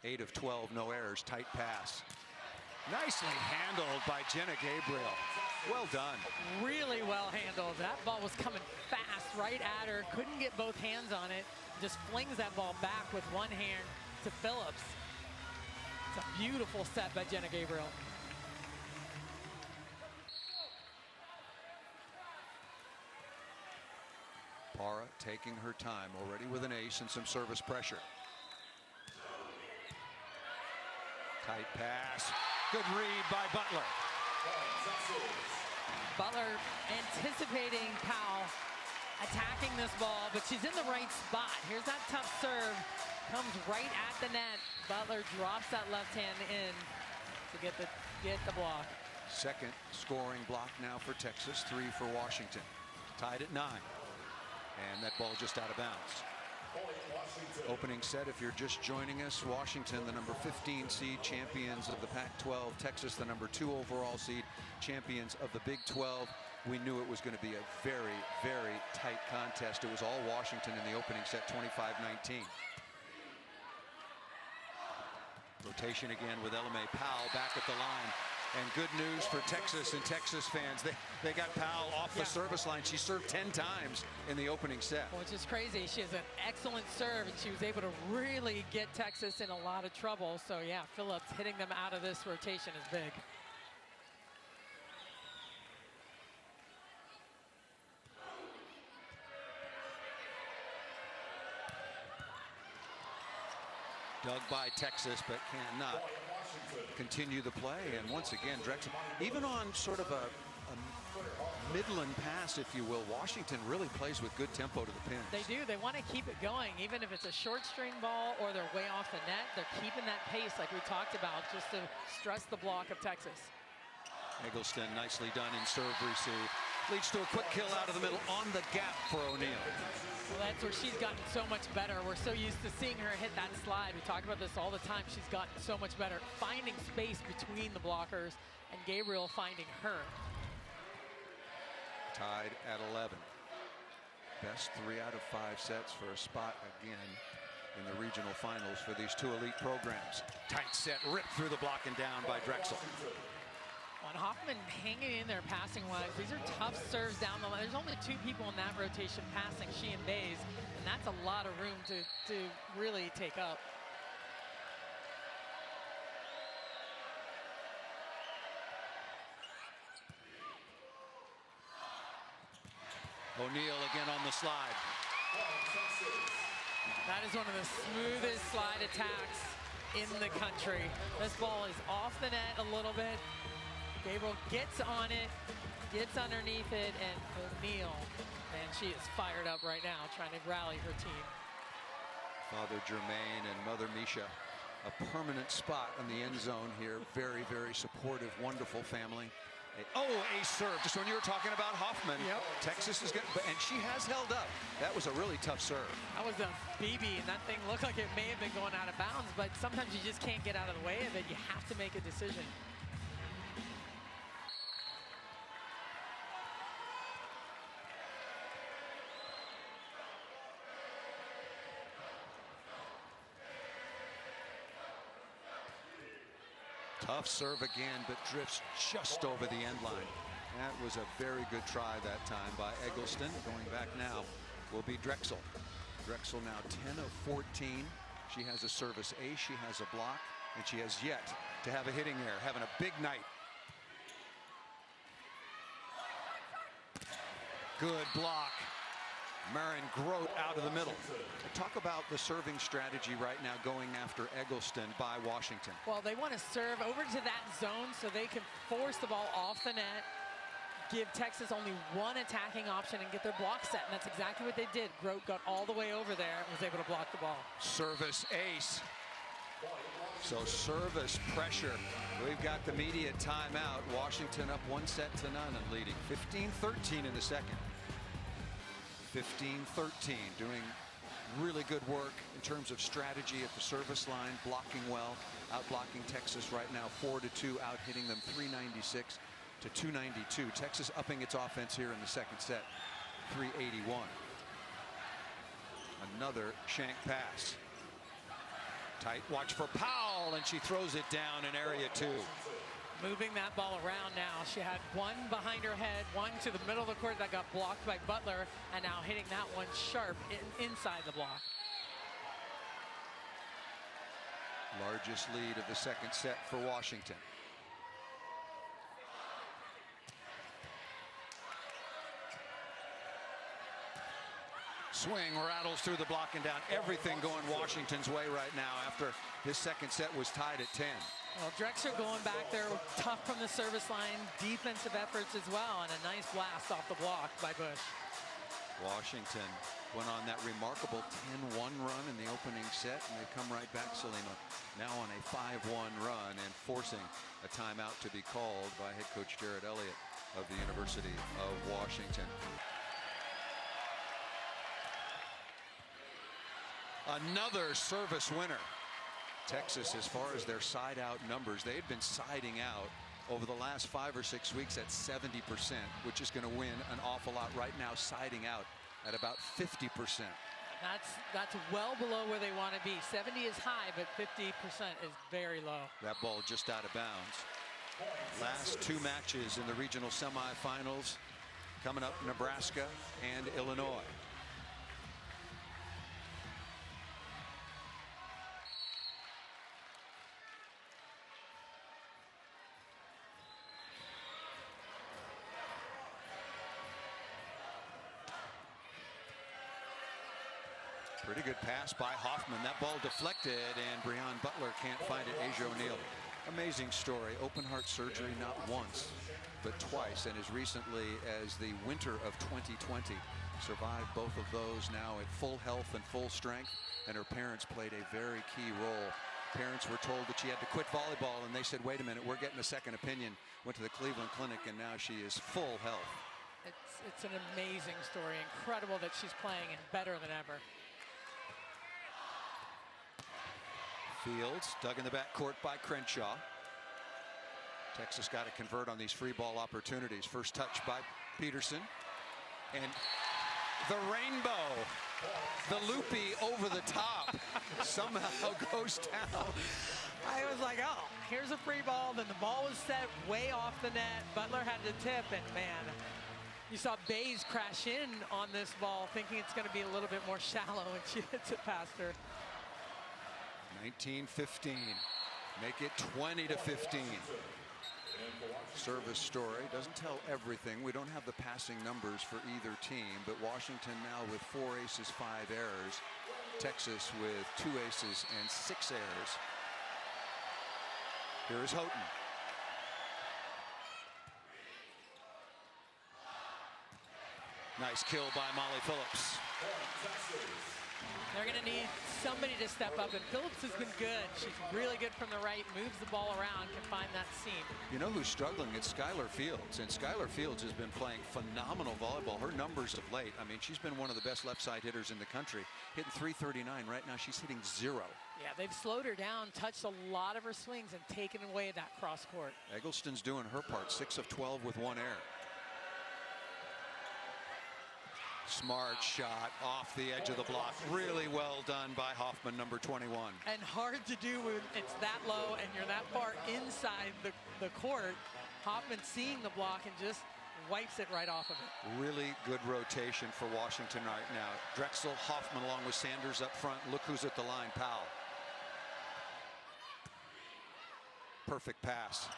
8 of 12, no errors, tight pass. Nicely handled by Jenna Gabriel. Well done. Really well handled. That ball was coming fast right at her. Couldn't get both hands on it. Just flings that ball back with one hand to Phillips. It's a beautiful set by Jenna Gabriel. Para taking her time, already with an ace and some service pressure. Tight pass. Good read by Butler. Butler anticipating Powell attacking this ball, but she's in the right spot. Here's that tough serve. Comes right at the net. Butler drops that left hand in to get the block. Second scoring block now for Texas, 3 for Washington. Tied at 9. And that ball just out of bounds. Opening set, if you're just joining us, Washington, the number 15 seed, champions of the Pac-12. Texas, the number 2 overall seed, champions of the Big 12. We knew it was going to be a very, very tight contest. It was all Washington in the opening set, 25-19. Rotation again with LMA. Powell back at the line. And good news for Texas and Texas fans. They got Powell off the service line. She served 10 times in the opening set. Which is crazy. She has an excellent serve, and she was able to really get Texas in a lot of trouble. So, yeah, Phillips hitting them out of this rotation is big. Dug by Texas, but cannot continue the play. And once again, Drexel, even on sort of a Midland pass, if you will, Washington really plays with good tempo to the pins. They do. They want to keep it going, even if it's a short string ball or they're way off the net. They're keeping that pace like we talked about, just to stress the block of Texas. Eggleston nicely done in serve receive. Leads to a quick kill out of the middle on the gap for O'Neal. Well, that's where she's gotten so much better. We're so used to seeing her hit that slide. We talk about this all the time. She's gotten so much better finding space between the blockers, and Gabriel finding her. Tied at 11. Best 3 out of 5 sets for a spot again in the regional finals for these 2 elite programs. Tight set ripped through the block and down by Drexel. And Hoffman hanging in there passing wise. These are tough serves down the line. There's only 2 people in that rotation passing, she and Bays, and that's a lot of room to really take up. O'Neal again on the slide. That is one of the smoothest slide attacks in the country. This ball is off the net a little bit. Gabriel gets on it, gets underneath it, and O'Neal, and she is fired up right now, trying to rally her team. Father Jermaine and Mother Misha, a permanent spot in the end zone here. Very, very supportive, wonderful family. A serve, just when you were talking about Hoffman. Yep. Texas is good, and she has held up. That was a really tough serve. That was a BB, and that thing looked like it may have been going out of bounds, but sometimes you just can't get out of the way of it. You have to make a decision. Tough serve again, but drifts just over the end line. That was a very good try that time by Eggleston. Going back now will be Drexel. Drexel now 10 of 14. She has a service ace, she has a block, and she has yet to have a hitting error. Having a big night. Good block. Marin Grote out of the middle. Talk about the serving strategy right now going after Eggleston by Washington. Well, they want to serve over to that zone so they can force the ball off the net, give Texas only 1 attacking option, and get their block set. And that's exactly what they did. Grote got all the way over there and was able to block the ball. Service ace. So service pressure. We've got the media timeout. Washington up 1-0 and leading 15-13 in the second. 15-13, doing really good work in terms of strategy at the service line, blocking well, out blocking Texas right now 4-2, out hitting them 396 to 292. Texas upping its offense here in the second set, 381. Another shank pass. Tight watch for Powell, and she throws it down in area 2. Moving that ball around now. She had 1 behind her head, 1 to the middle of the court that got blocked by Butler, and now hitting that one sharp inside the block. Largest lead of the second set for Washington. Swing rattles through the block and down. Everything going Washington's way right now after this second set was tied at 10. Well, Drexel going back there, tough from the service line, defensive efforts as well, and a nice blast off the block by Bush. Washington went on that remarkable 10-1 run in the opening set, and they come right back, Salima, now on a 5-1 run and forcing a timeout to be called by head coach Jared Elliott of the University of Washington. Another service winner. Texas, as far as their side out numbers, they had been siding out over the last 5 or 6 weeks at 70%, which is going to win an awful lot. Right now, siding out at about 50%. That's well below where they want to be. 70 is high, but 50% is very low. That ball just out of bounds. Last 2 matches in the regional semifinals coming up, Nebraska and Illinois. Pretty good pass by Hoffman. That ball deflected, and Breon Butler can't find it. Asia O'Neal. Amazing story. Open heart surgery not once, but twice, and as recently as the winter of 2020. Survived both of those, now at full health and full strength, and her parents played a very key role. Parents were told that she had to quit volleyball, and they said, wait a minute, we're getting a second opinion. Went to the Cleveland Clinic, and now she is full health. It's an amazing story. Incredible that she's playing and better than ever. Fields dug in the backcourt by Crenshaw. Texas got to convert on these free ball opportunities. First touch by Peterson. And the rainbow, the loopy over the top, somehow goes down. I was like, oh, here's a free ball. Then the ball was set way off the net. Butler had to tip, and man, you saw Bays crash in on this ball, thinking it's going to be a little bit more shallow, and she hits it past her. 19-15. Make it 20-15. Service story doesn't tell everything. We don't have the passing numbers for either team, but Washington now with 4 aces, 5 errors. Texas with 2 aces and 6 errors. Here is Houghton. Nice kill by Molly Phillips. They're going to need somebody to step up, and Phillips has been good. She's really good from the right, moves the ball around, can find that seam. You know who's struggling? It's Skylar Fields, and Skylar Fields has been playing phenomenal volleyball. Her numbers of late, I mean, she's been one of the best left side hitters in the country, hitting .339. Right now she's hitting 0. Yeah, they've slowed her down, touched a lot of her swings, and taken away that cross court. Eggleston's doing her part, 6 of 12 with 1 error. Smart shot off the edge of the block. Really well done by Hoffman, number 21. And hard to do when it's that low and you're that far inside the court. Hoffman seeing the block and just wipes it right off of it. Really good rotation for Washington right now. Drexel, Hoffman along with Sanders up front. Look who's at the line, Powell. Perfect pass.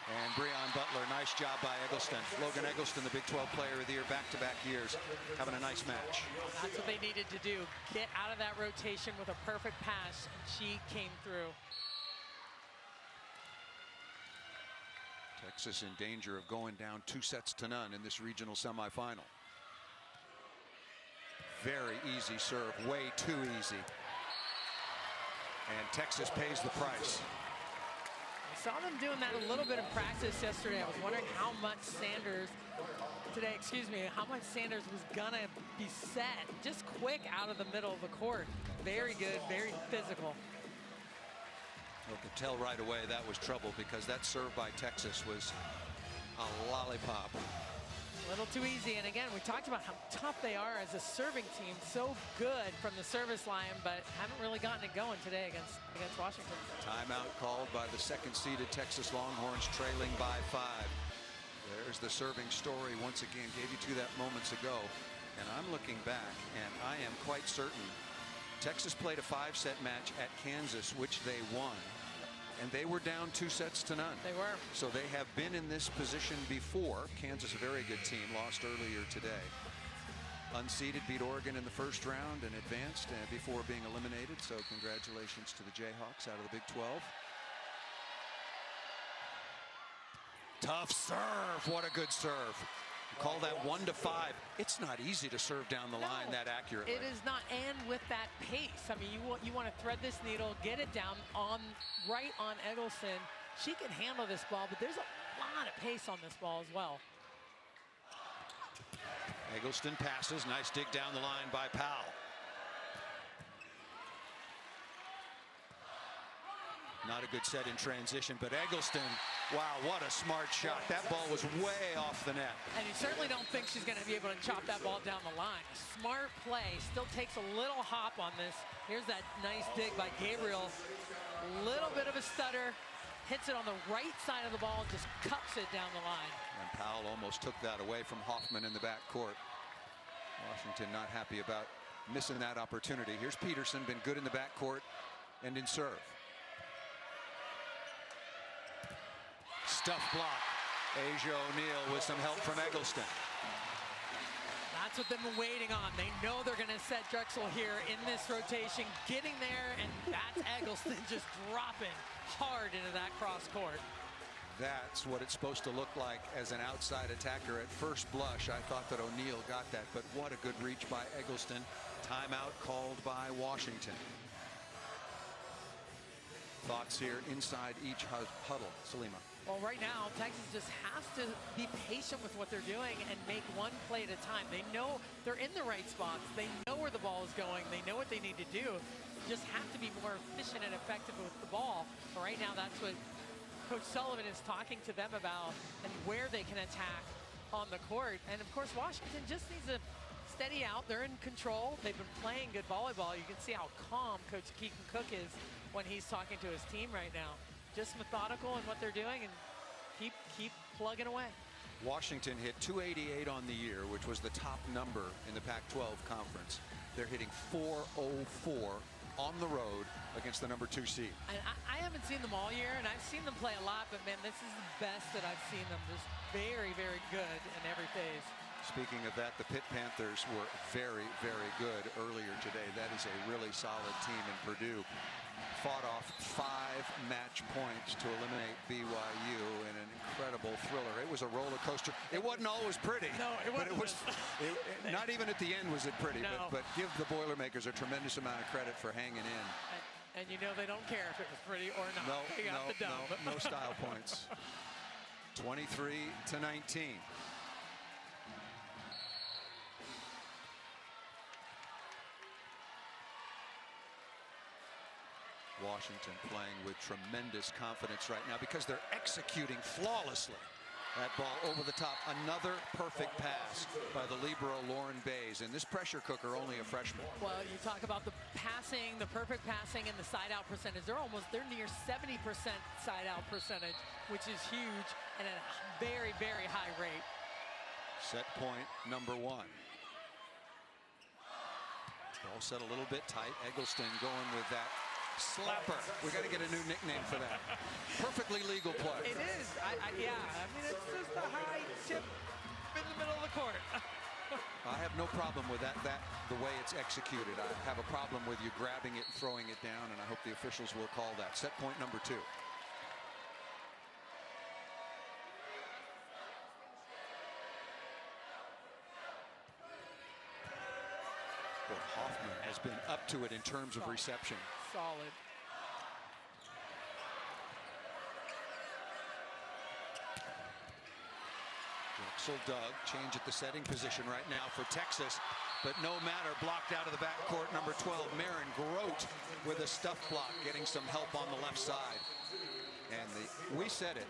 And Breon Butler, nice job by Eggleston. Logan Eggleston, the Big 12 Player of the Year, back-to-back years, having a nice match. That's what they needed to do. Get out of that rotation with a perfect pass, and she came through. Texas in danger of going down 2-0 in this regional semifinal. Very easy serve, way too easy. And Texas pays the price. I saw them doing that a little bit in practice yesterday. I was wondering how much Sanders was gonna be set just quick out of the middle of the court. Very good, very physical. You could tell right away that was trouble, because that serve by Texas was a lollipop. A little too easy, and again, we talked about how tough they are as a serving team. So good from the service line, but haven't really gotten it going today against Washington. Timeout called by the second-seeded Texas Longhorns, trailing by 5. There's the serving story once again. Gave you that moments ago, and I'm looking back, and I am quite certain Texas played a 5-set match at Kansas, which they won. And they were down 2-0. They were. So they have been in this position before. Kansas, a very good team, lost earlier today. Unseeded, beat Oregon in the first round and advanced before being eliminated. So congratulations to the Jayhawks out of the Big 12. Tough serve. What a good serve. Call that 1-5. It's not easy to serve down the line that accurately. It is not, and with that pace. I mean, you want to thread this needle, get it down right on Eggleston. She can handle this ball, but there's a lot of pace on this ball as well. Eggleston passes. Nice dig down the line by Powell. Not a good set in transition, but Eggleston, wow, what a smart shot. That ball was way off the net. And you certainly don't think she's going to be able to chop that ball down the line. Smart play. Still takes a little hop on this. Here's that nice dig by Gabriel. Little bit of a stutter. Hits it on the right side of the ball, just cups it down the line. And Powell almost took that away from Hoffman in the backcourt. Washington not happy about missing that opportunity. Here's Peterson, been good in the backcourt and in serve. Stuff block. Asia O'Neal with some help from Eggleston. That's what they've been waiting on. They know they're going to set Drexel here in this rotation, getting there, and that's Eggleston just dropping hard into that cross court. That's what it's supposed to look like as an outside attacker. At first blush, I thought that O'Neal got that, but what a good reach by Eggleston. Timeout called by Washington. Thoughts here inside each huddle. Salima. Well, right now, Texas just has to be patient with what they're doing and make one play at a time. They know they're in the right spots. They know where the ball is going. They know what they need to do. Just have to be more efficient and effective with the ball. But right now, that's what Coach Sullivan is talking to them about and where they can attack on the court. And, of course, Washington just needs to steady out. They're in control. They've been playing good volleyball. You can see how calm Coach Keegan Cook is when he's talking to his team right now. Just methodical in what they're doing and keep plugging away. Washington hit 288 on the year, which was the top number in the Pac-12 conference. They're hitting 404 on the road against the #2 seed. And I haven't seen them all year, and I've seen them play a lot, but man, this is the best that I've seen them. Just very, very good in every phase. Speaking of that, the Pitt Panthers were very, very good earlier today. That is a really solid team, and Purdue fought off 5 match points to eliminate BYU in an incredible thriller. It was a roller coaster. It wasn't always pretty. No, it wasn't. But not even at the end was it pretty. No. But give the Boilermakers a tremendous amount of credit for hanging in. And you know they don't care if it was pretty or not. They got the dub. No style points. 23-19. Washington playing with tremendous confidence right now because they're executing flawlessly. That ball over the top. Another perfect pass by the libero Lauren Bays. And this pressure cooker, only a freshman. Well, you talk about the passing, the perfect passing, and the side out percentage. They're near 70% side out percentage, which is huge and at a very, very high rate. Set point #1. Ball set a little bit tight. Eggleston going with that slapper. We got to get a new nickname for that. Perfectly legal play. It is. Yeah. I mean, it's just a high tip in the middle of the court. I have no problem with that. The way it's executed. I have a problem with you grabbing it and throwing it down, and I hope the officials will call that. Set point #2. But Hoffman has been up to it in terms of reception. Solid. Drexel dug, change at the setting position right now for Texas, but no matter, blocked out of the backcourt. #12, Marin Grote with a stuff block, getting some help on the left side. And we said it,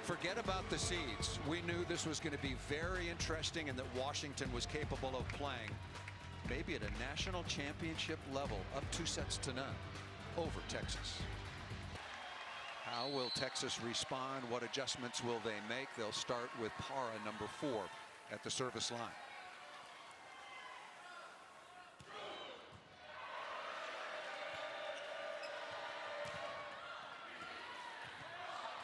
forget about the seeds. We knew this was going to be very interesting and that Washington was capable of playing maybe at a national championship level, up 2-0 over Texas. How will Texas respond? What adjustments will they make? They'll start with Para, #4, at the service line.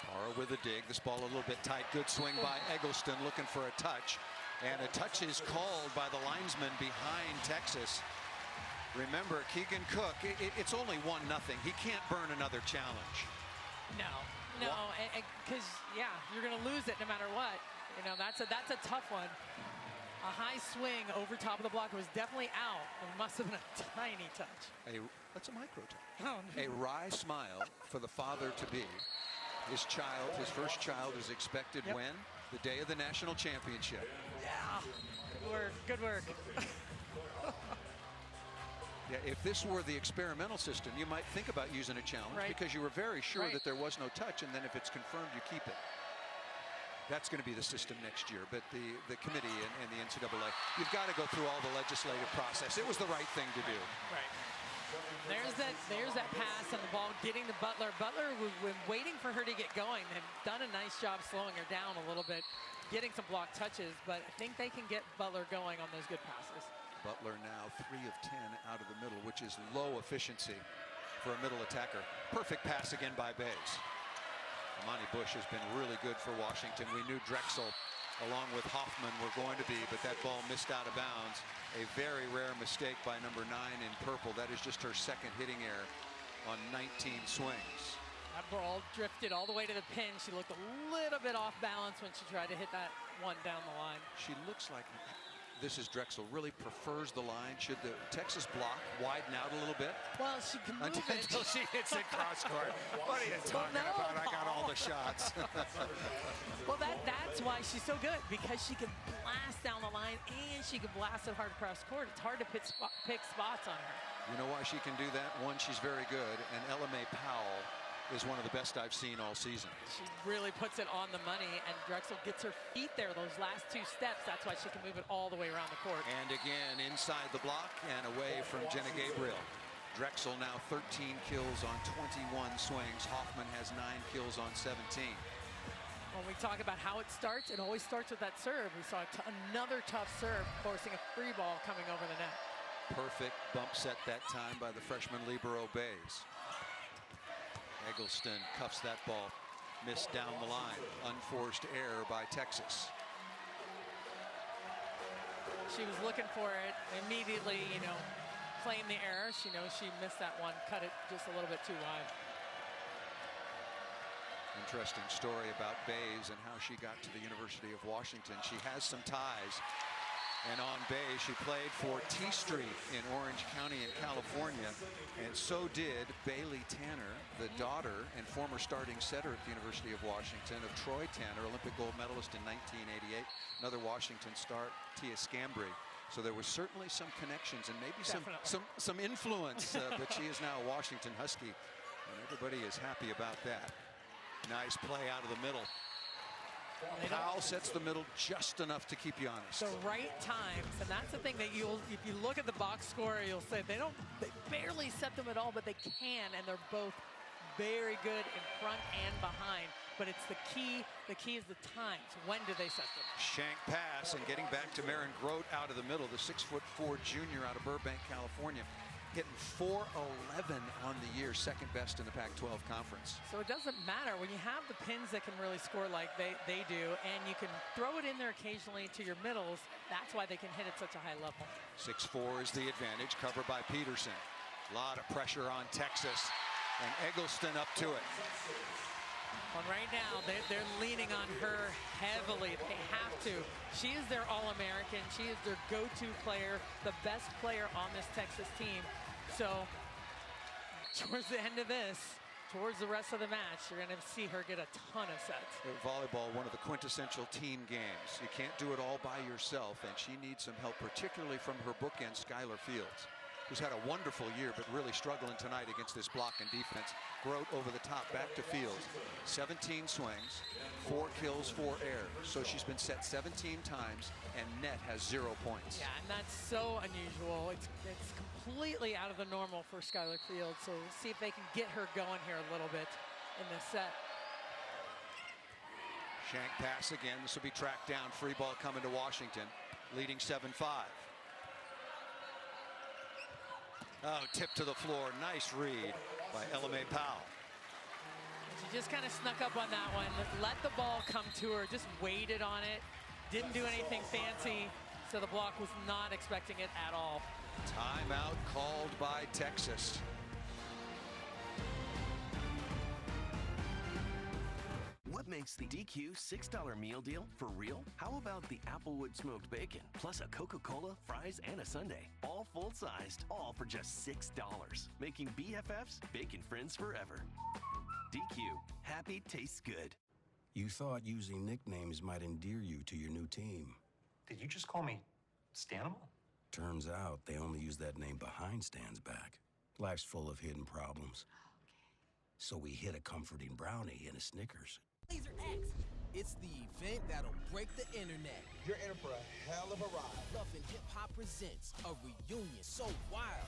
Para with a dig. This ball a little bit tight. Good swing by Eggleston, looking for a touch. And a touch is called by the linesman behind Texas. Remember, Keegan Cook, it's only 1-0. He can't burn another challenge. No, because yeah, you're going to lose it no matter what. You know, that's a tough one. A high swing over top of the block. It was definitely out. It must have been a tiny touch. That's a micro touch. Oh, no. A wry smile for the father-to-be. His first child is expected when? The day of the national championship. Yeah, good work. Yeah, if this were the experimental system, you might think about using a challenge because you were very sure that there was no touch, and then if it's confirmed, you keep it. That's going to be the system next year, but the committee and the NCAA, you've got to go through all the legislative process. It was the right thing to do. Right. There's that pass and the ball getting to Butler. Butler was waiting for her to get going. They've done a nice job slowing her down a little bit, getting some block touches, but I think they can get Butler going on those good passes. Butler now 3 of 10 out of the middle, which is low efficiency for a middle attacker. Perfect pass again by Bays. Amani Bush has been really good for Washington. We knew Drexel, along with Hoffman, were going to be, but that ball missed out of bounds. A very rare mistake by number 9 in purple. That is just her second hitting error on 19 swings. That ball drifted all the way to the pin. She looked a little bit off balance when she tried to hit that one down the line. She looks like, this is Drexel, really prefers the line. Should the Texas block widen out a little bit? Well, she can move until she hits it cross court. What are you talking about? I got all the shots. Well, that's why she's so good, because she can blast down the line and she can blast it hard across court. It's hard to pick spots on her. You know why she can do that? One, she's very good, and Ella Mae Powell is one of the best I've seen all season. She really puts it on the money, and Drexel gets her feet there those last 2 steps. That's why she can move it all the way around the court. And again, inside the block and away from Jenna Gabriel. Drexel now 13 kills on 21 swings. Hoffman has 9 kills on 17. When we talk about how it starts, it always starts with that serve. We saw another tough serve, forcing a free ball coming over the net. Perfect bump set that time by the freshman libero Bays. Eggleston cuffs that ball, missed down the line. Unforced error by Texas. She was looking for it immediately, you know, claimed the error. She knows she missed that one, cut it just a little bit too wide. Interesting story about Bays and how she got to the University of Washington. She has some ties. And on Bays, she played for T Street in Orange County in California. And so did Bailey Tanner, the daughter and former starting setter at the University of Washington of Troy Tanner, Olympic gold medalist in 1988. Another Washington star, Tia Scambry. So there was certainly some connections and maybe some influence, but she is now a Washington Husky. And everybody is happy about that. Nice play out of the middle. Powell sets the middle just enough to keep you honest. The right times, and that's the thing that if you look at the box score, you'll say they barely set them at all, but they can, and they're both very good in front and behind. But it's the key is the times. When do they set them? Shank pass, and getting back to Marin Grote out of the middle, the 6'4" junior out of Burbank, California. Hitting .411 on the year, second best in the Pac-12 conference. So it doesn't matter when you have the pins that can really score like they do, and you can throw it in there occasionally to your middles. That's why they can hit at such a high level. 6'4" is the advantage, covered by Peterson. A lot of pressure on Texas, and Eggleston up to it. Well, right now, they're leaning on her heavily. They have to. She is their All-American. She is their go-to player, the best player on this Texas team. So, towards the end of this, towards the rest of the match, you're going to see her get a ton of sets. Volleyball, one of the quintessential team games. You can't do it all by yourself, and she needs some help, particularly from her bookend, Skylar Fields, who's had a wonderful year, but really struggling tonight against this block and defense. Grote over the top, back to Fields. 17 swings, 4 kills, 4 errors. So she's been set 17 times, and net has 0 points. Yeah, and that's so unusual. It's completely out of the normal for Skylar Fields. So we'll see if they can get her going here a little bit in this set. Shank pass again. This will be tracked down. Free ball coming to Washington, leading 7-5. Oh, tip to the floor. Nice read by Ella Mae Powell. She just kind of snuck up on that one. Let the ball come to her. Just waited on it. Didn't do anything fancy. So the block was not expecting it at all. Timeout called by Texas. makes the DQ $6 meal deal for real? How about the Applewood smoked bacon, plus a Coca-Cola, fries, and a sundae? All full-sized, all for just $6. Making BFFs bacon friends forever. DQ, happy tastes good. You thought using nicknames might endear you to your new team. Did you just call me Stanimal? Turns out they only use that name behind Stan's back. Life's full of hidden problems. So we hid a comforting brownie and a Snickers. Laser X. It's the event that'll break the internet. You're in for a hell of a ride. Love and Hip Hop presents a reunion so wild.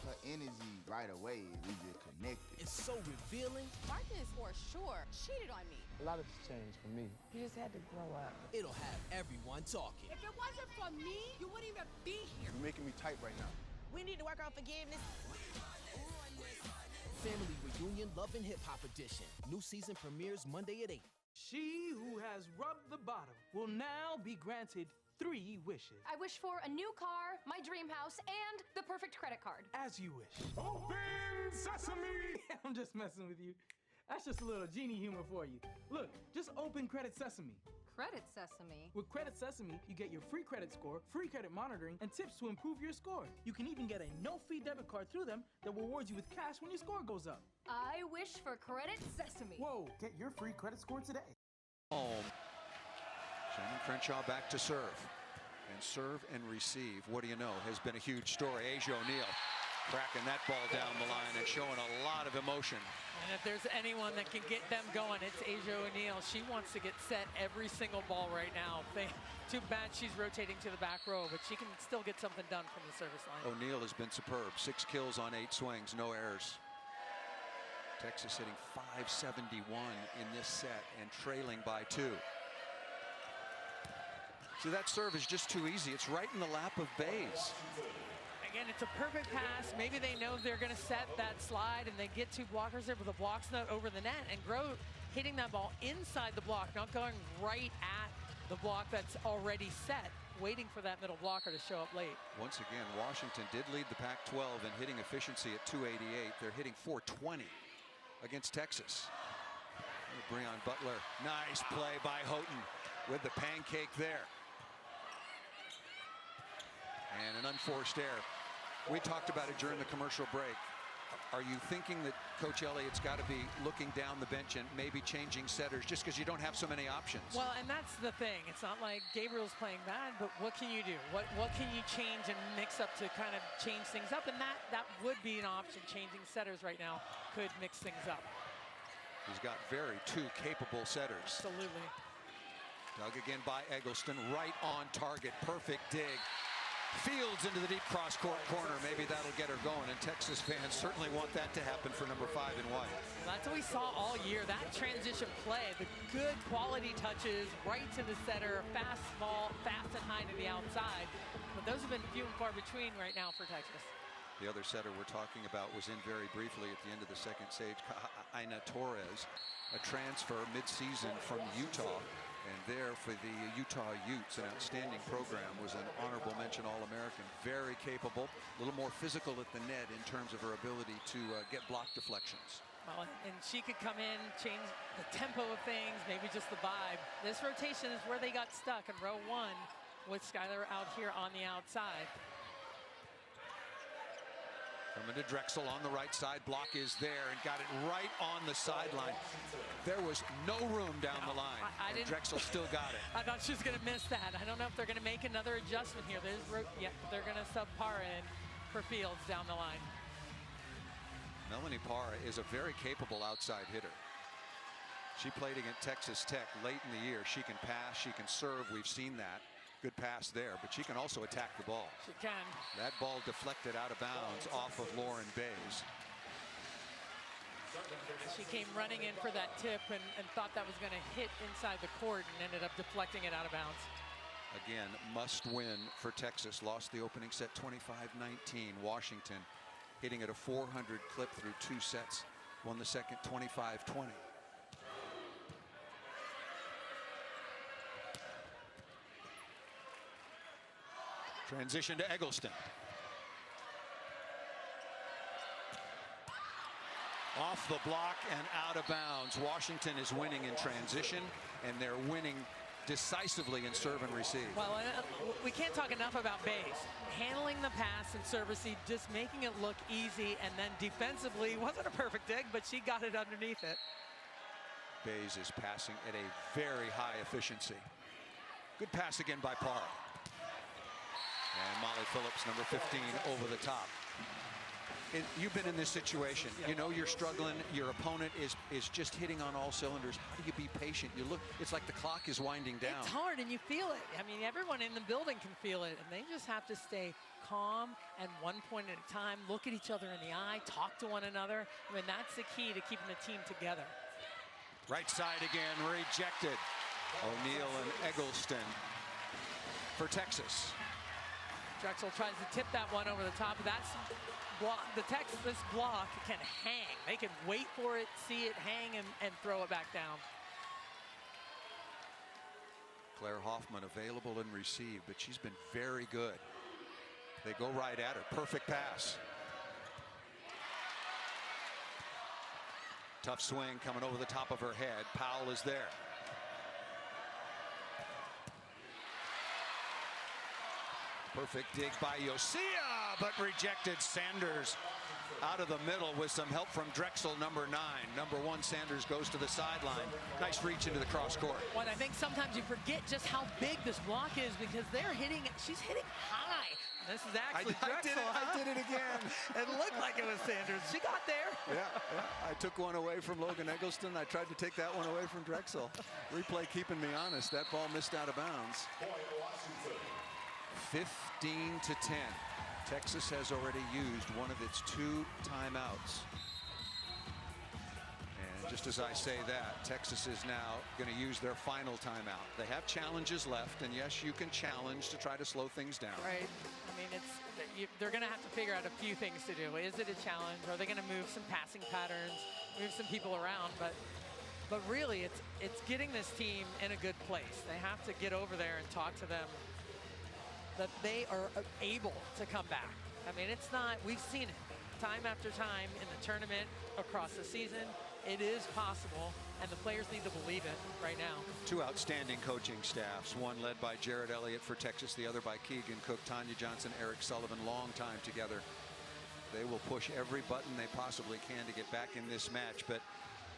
Her energy right away, we just connected. It's so revealing. Marcus, for sure, cheated on me. A lot has changed for me. You just had to grow up. It'll have everyone talking. If it wasn't for me, you wouldn't even be here. You're making me tight right now. We need to work on forgiveness. Family Reunion Love and Hip Hop Edition. New season premieres Monday at 8. She who has rubbed the bottom will now be granted 3 wishes. I wish for a new car, my dream house, and the perfect credit card. As you wish. Open sesame! I'm just messing with you. That's just a little genie humor for you. Look, just open Credit Sesame. Credit Sesame? With Credit Sesame, you get your free credit score, free credit monitoring, and tips to improve your score. You can even get a no-fee debit card through them that will reward you with cash when your score goes up. I wish for Credit Sesame. Whoa, get your free credit score today. Home. Shannon Crenshaw back to serve. And serve and receive, what do you know, has been a huge story. Asia O'Neal cracking that ball down the line and showing a lot of emotion. And if there's anyone that can get them going, it's Asia O'Neal. She wants to get set every single ball right now. Too bad she's rotating to the back row, but she can still get something done from the service line. O'Neal has been superb. 6 kills on 8 swings, no errors. Texas hitting .571 in this set and trailing by 2. See, that serve is just too easy. It's right in the lap of Bays. Again, it's a perfect pass. Maybe they know they're going to set that slide and they get 2 blockers there, but the block's not over the net. And Groh hitting that ball inside the block, not going right at the block that's already set, waiting for that middle blocker to show up late. Once again, Washington did lead the Pac-12 in hitting efficiency at .288. They're hitting .420 against Texas. Breon Butler, nice play by Houghton with the pancake there. And an unforced error. We talked about it during the commercial break. Are you thinking that Coach Elliott's got to be looking down the bench and maybe changing setters just because you don't have so many options? Well, and that's the thing. It's not like Gabriel's playing bad, but what can you do? What can you change and mix up to kind of change things up? And that would be an option. Changing setters right now could mix things up. He's got 2 capable setters. Absolutely. Dug again by Eggleston, right on target, perfect dig. Fields into the deep cross court corner. Maybe that'll get her going, and Texas fans certainly want that to happen for number 5 and white. That's what we saw all year, that transition play, the good quality touches right to the setter, fast ball, fast and high to the outside. But those have been few and far between right now for Texas. The other setter we're talking about was in very briefly at the end of the second stage, Aina Torres, a transfer mid-season from Utah. And there for the Utah Utes, an outstanding program, was an honorable mention All-American. Very capable, a little more physical at the net in terms of her ability to get block deflections. Well, and she could come in, change the tempo of things, maybe just the vibe. This rotation is where they got stuck in row 1 with Skylar out here on the outside. Coming to Drexel on the right side. Block is there and got it right on the sideline. There was no room down the line. And Drexel still got it. I thought she was going to miss that. I don't know if they're going to make another adjustment here. Yeah, they're going to sub Parra in for Fields down the line. Melanie Parra is a very capable outside hitter. She played against Texas Tech late in the year. She can pass, she can serve. We've seen that. Good pass there, but she can also attack the ball. She can. That ball deflected out of bounds off of Lauren Bays. She came running in for that tip and thought that was going to hit inside the court and ended up deflecting it out of bounds. Again, must win for Texas. Lost the opening set 25-19. Washington hitting at a 400 clip through 2 sets. Won the second 25-20. Transition to Eggleston. Off the block and out of bounds. Washington is winning in transition, and they're winning decisively in serve and receive. Well, we can't talk enough about Bays. Handling the pass and serve receive, just making it look easy, and then defensively, wasn't a perfect dig, but she got it underneath it. Bays is passing at a very high efficiency. Good pass again by Parr. And Molly Phillips, number 15, over the top. You've been in this situation. You know you're struggling. Your opponent is just hitting on all cylinders. How do you be patient? You look, it's like the clock is winding down. It's hard and you feel it. I mean, everyone in the building can feel it, and they just have to stay calm and one point at a time, look at each other in the eye, talk to one another. I mean, that's the key to keeping the team together. Right side again, rejected. O'Neal and Eggleston for Texas. Drexel tries to tip that one over the top. That's the Texas block can hang. They can wait for it, see it hang, and throw it back down. Claire Hoffman available and receive, but she's been very good. They go right at her. Perfect pass. Tough swing coming over the top of her head. Powell is there. Perfect dig by Yosia, but rejected. Sanders out of the middle with some help from Drexel, number 9. Number 1, Sanders goes to the sideline. Nice reach into the cross court. Well, I think sometimes you forget just how big this block is because they're hitting, she's hitting high. This is actually Drexel. I did it again. It looked like it was Sanders. She got there. Yeah. I took one away from Logan Eggleston. I tried to take that one away from Drexel. Replay keeping me honest. That ball missed out of bounds. 15-10. Texas has already used one of its 2 timeouts. And just as I say that, Texas is now going to use their final timeout. They have challenges left, and yes, you can challenge to try to slow things down. Right. I mean, they're going to have to figure out a few things to do. Is it a challenge? Are they going to move some passing patterns, move some people around? But really, it's getting this team in a good place. They have to get over there and talk to them that they are able to come back. I mean, it's not, we've seen it time after time in the tournament, across the season. It is possible, and the players need to believe it right now. 2 outstanding coaching staffs, one led by Jared Elliott for Texas, the other by Keegan Cook, Tanya Johnson, Eric Sullivan, long time together. They will push every button they possibly can to get back in this match, but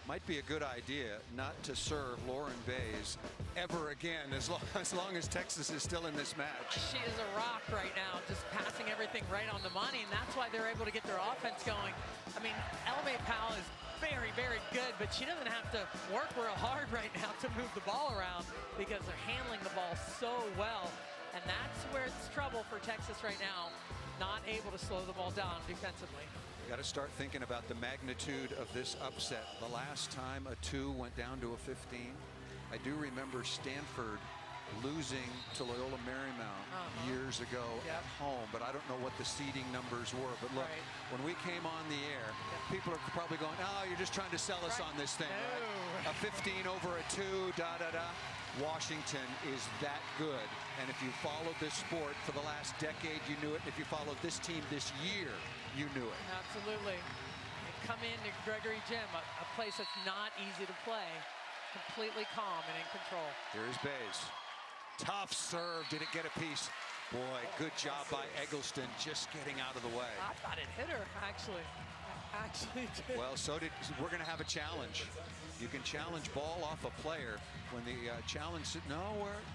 might be a good idea not to serve Lauren Bays ever again as long as Texas is still in this match. She is a rock right now, just passing everything right on the money, and that's why they're able to get their offense going. I mean, Elevate Powell is very, very good, but she doesn't have to work real hard right now to move the ball around because they're handling the ball so well, and that's where it's trouble for Texas right now, not able to slow the ball down defensively. Got to start thinking about the magnitude of this upset. The last time a 2 went down to a 15, I do remember Stanford losing to Loyola Marymount years ago at home, but I don't know what the seeding numbers were. But look, when we came on the air, people are probably going, "Oh, you're just trying to sell us on this thing." Right? A 15 over a 2, Washington is that good, and if you followed this sport for the last decade, you knew it. If you followed this team this year, you knew it. Absolutely. They come into Gregory Gym, a place that's not easy to play, completely calm and in control. Here's Bays. Tough serve. Did it get a piece? Boy, good job by Eggleston just getting out of the way. I thought it hit her, actually. Actually did. Well, so did, we're going to have a challenge. You can challenge ball off a player when the challenge,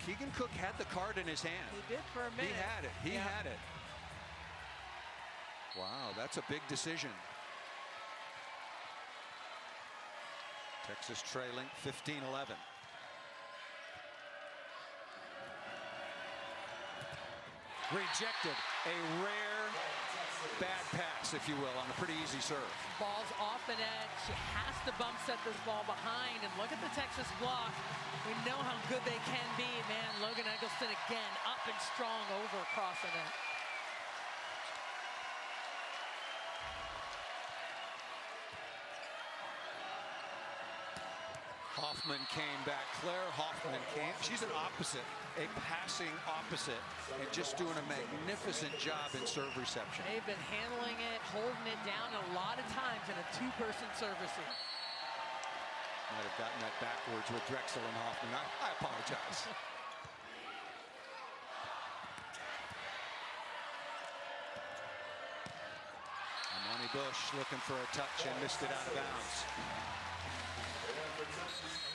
Keegan Cook had the card in his hand. He did for a minute. He had it. He had it. Wow, that's a big decision. Texas trailing 15-11. Rejected. A rare bad pass, if you will, on a pretty easy serve. Ball's off the net. She has to bump set this ball behind, and look at the Texas block. We know how good they can be, man. Logan Eggleston again, up and strong over across the net. Hoffman came back. Claire Hoffman came. She's an opposite, a passing opposite, and just doing a magnificent job in serve reception. They've been handling it, holding it down a lot of times in a two-person services. Might have gotten that backwards with Drexel and Hoffman. I apologize. Amani Bush looking for a touch and missed it out of bounds.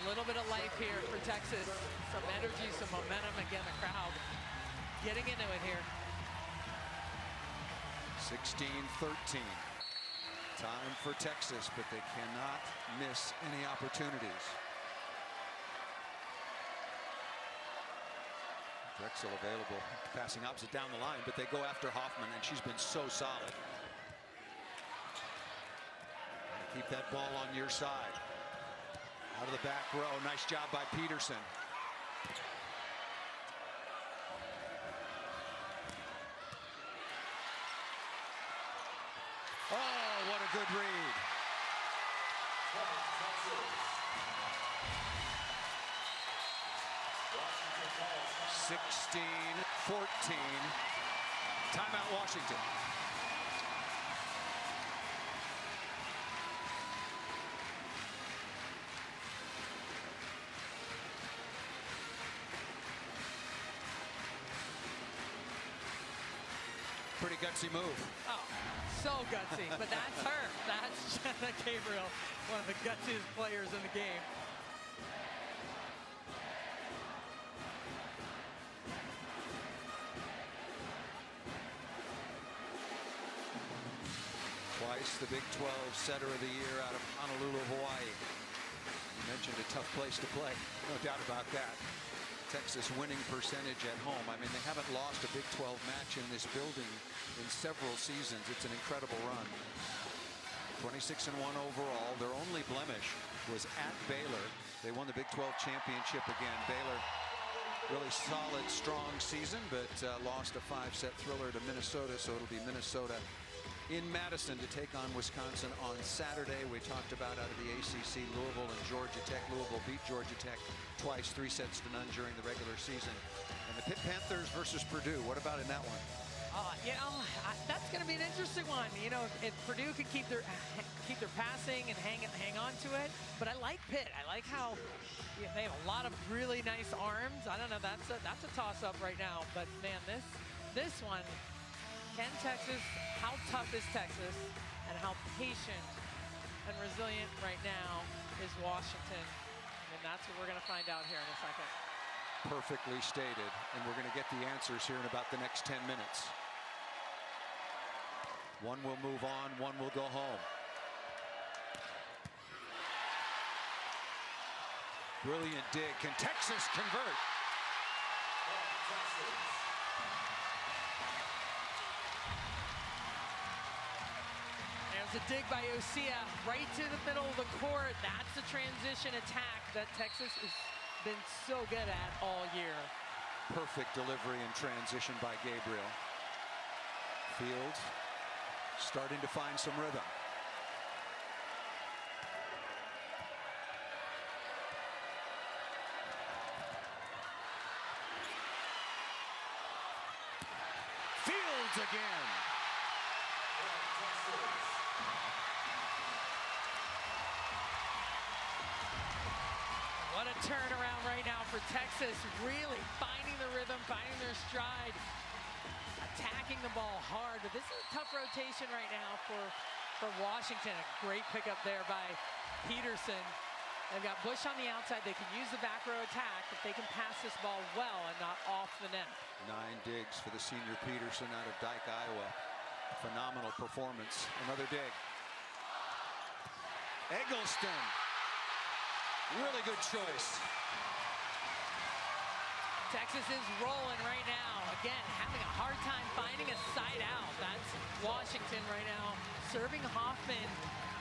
A little bit of life here for Texas. Some energy, some momentum. Again, the crowd getting into it here. 16-13. Time for Texas, but they cannot miss any opportunities. Drexel available, passing opposite down the line, but they go after Hoffman, and she's been so solid. Keep that ball on your side. Out of the back row, nice job by Peterson. Oh, what a good read. (16-14). Timeout, Washington. Pretty gutsy move. Oh, so gutsy, but that's her. That's Shannon Gabriel, one of the gutsiest players in the game. Twice the Big 12 Setter of the Year out of Honolulu, Hawaii. You mentioned a tough place to play, no doubt about that. Texas winning percentage at home. I mean, they haven't lost a Big 12 match in this building in several seasons. It's an incredible run. 26-1 overall. Their only blemish was at Baylor. They won the Big 12 championship again. Baylor, really solid, strong season, but lost a 5-set thriller to Minnesota, so it'll be Minnesota in Madison to take on Wisconsin on Saturday. We talked about out of the ACC, Louisville and Georgia Tech. Louisville beat Georgia Tech twice, 3-0 during the regular season. And the Pitt Panthers versus Purdue. What about in that one? That's going to be an interesting one. You know, if Purdue can keep their passing and hang on to it, but I like Pitt. I like how they have a lot of really nice arms. I don't know. That's a toss-up right now. But man, this one. Can Texas, how tough is Texas, and how patient and resilient right now is Washington? And that's what we're going to find out here in a second. Perfectly stated, and we're going to get the answers here in about the next 10 minutes. One will move on, one will go home. Brilliant dig. Can Texas convert? There's a dig by Osea right to the middle of the court. That's the transition attack that Texas has been so good at all year. Perfect delivery and transition by Gabriel. Fields starting to find some rhythm. Fields again. What a turnaround right now for Texas, really finding the rhythm, finding their stride, attacking the ball hard. But this is a tough rotation right now for Washington. A great pickup there by Peterson. They've got Bush on the outside. They can use the back row attack if they can pass this ball well and not off the net. 9 digs for the senior Peterson out of Dike, Iowa. Phenomenal performance. Another dig. Eggleston. Really good choice. Texas is rolling right now. Again, having a hard time finding a side out. That's Washington right now. Serving Hoffman.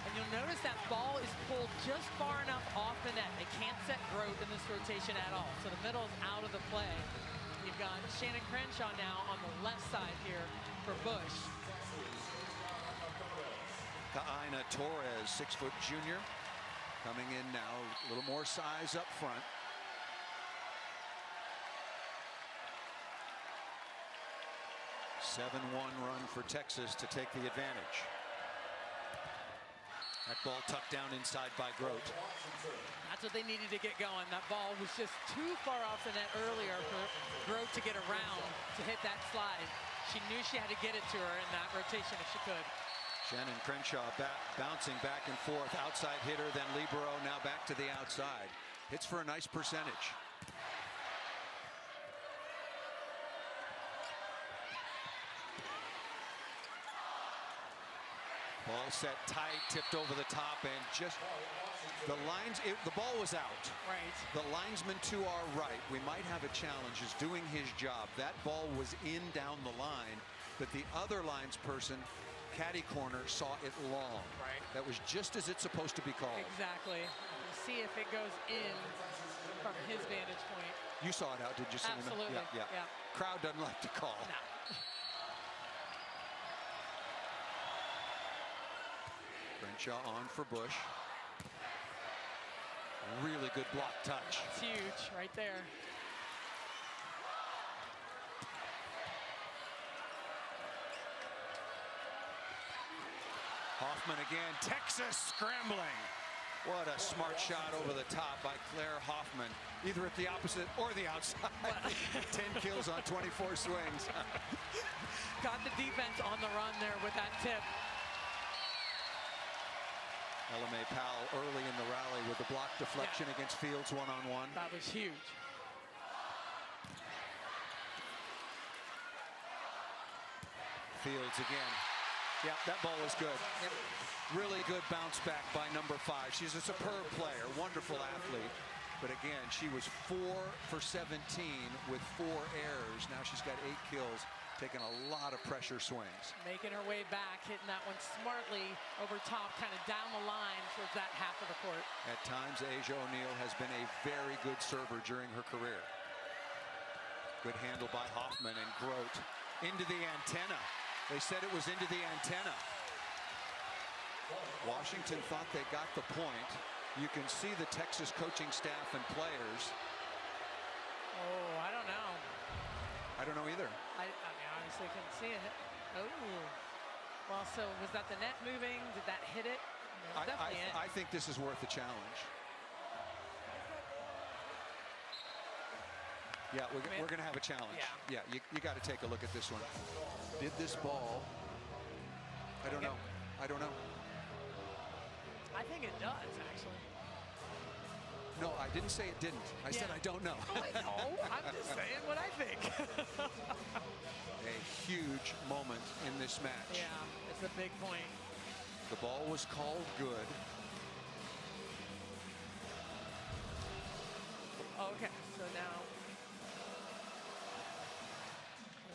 And you'll notice that ball is pulled just far enough off the net. They can't set growth in this rotation at all. So the middle is out of the play. You've got Shannon Crenshaw now on the left side here for Bush. Aina Torres, 6-foot junior. Coming in now, a little more size up front. (7-1) run for Texas to take the advantage. That ball tucked down inside by Grote. That's what they needed to get going. That ball was just too far off the net earlier for Grote to get around to hit that slide. She knew she had to get it to her in that rotation if she could. Shannon Crenshaw bouncing back and forth. Outside hitter, then libero, now back to the outside. Hits for a nice percentage. Ball set tight, tipped over the top, and just the lines, the ball was out. Right. The linesman to our right, we might have a challenge, is doing his job. That ball was in down the line, but the other linesperson, caddy corner, saw it long. Right. That was just as it's supposed to be called. Exactly. We'll see if it goes in from his vantage point. You saw it out, did you, Selena? Absolutely. Yeah. Crowd doesn't like to call. No. Crenshaw on for Bush. Really good block touch. It's huge right there. Hoffman again. Texas scrambling. What a smart shot over the top by Claire Hoffman. Either at the opposite or the outside. 10 kills on 24 swings. Got the defense on the run there with that tip. LMA Powell early in the rally with the block deflection against Fields one-on-one. That was huge. Fields again. Yeah, that ball was good. Yep. Really good bounce back by number 5. She's a superb player, wonderful athlete. But again, she was 4 for 17 with 4 errors. Now she's got 8 kills, taking a lot of pressure swings. Making her way back, hitting that one smartly over top, kind of down the line towards that half of the court. At times, Asia O'Neal has been a very good server during her career. Good handle by Hoffman and Grote. Into the antenna. They said it was into the antenna. Washington thought they got the point. You can see the Texas coaching staff and players. Oh, I don't know. I don't know either. I mean, obviously couldn't see it. Oh. Well, so was that the net moving? Did that hit it? Definitely it. I think this is worth a challenge. Yeah, we're going to have a challenge. Yeah, you got to take a look at this one. Did this ball? I don't know. I don't know. I think it does, actually. No, I didn't say it didn't. I said I don't know. I know. I'm just saying what I think. A huge moment in this match. Yeah, it's a big point. The ball was called good. Okay, so now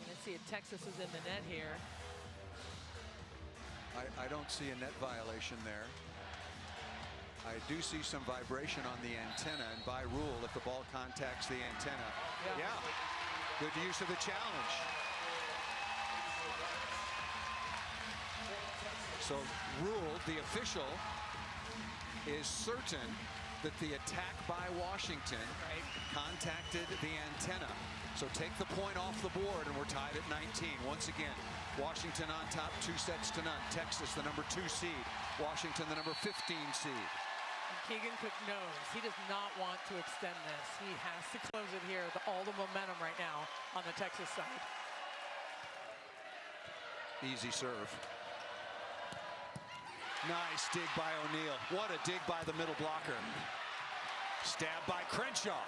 let's see if Texas is in the net here. I don't see a net violation there. I do see some vibration on the antenna, and by rule, if the ball contacts the antenna, yeah, good use of the challenge. So rule, the official, is certain that the attack by Washington contacted the antenna. So take the point off the board, and we're tied at 19. Once again, Washington on top, 2-0. Texas, the number 2 seed. Washington, the number 15 seed. And Keegan Cook knows he does not want to extend this. He has to close it here. All the momentum right now on the Texas side. Easy serve. Nice dig by O'Neal. What a dig by the middle blocker. Stab by Crenshaw.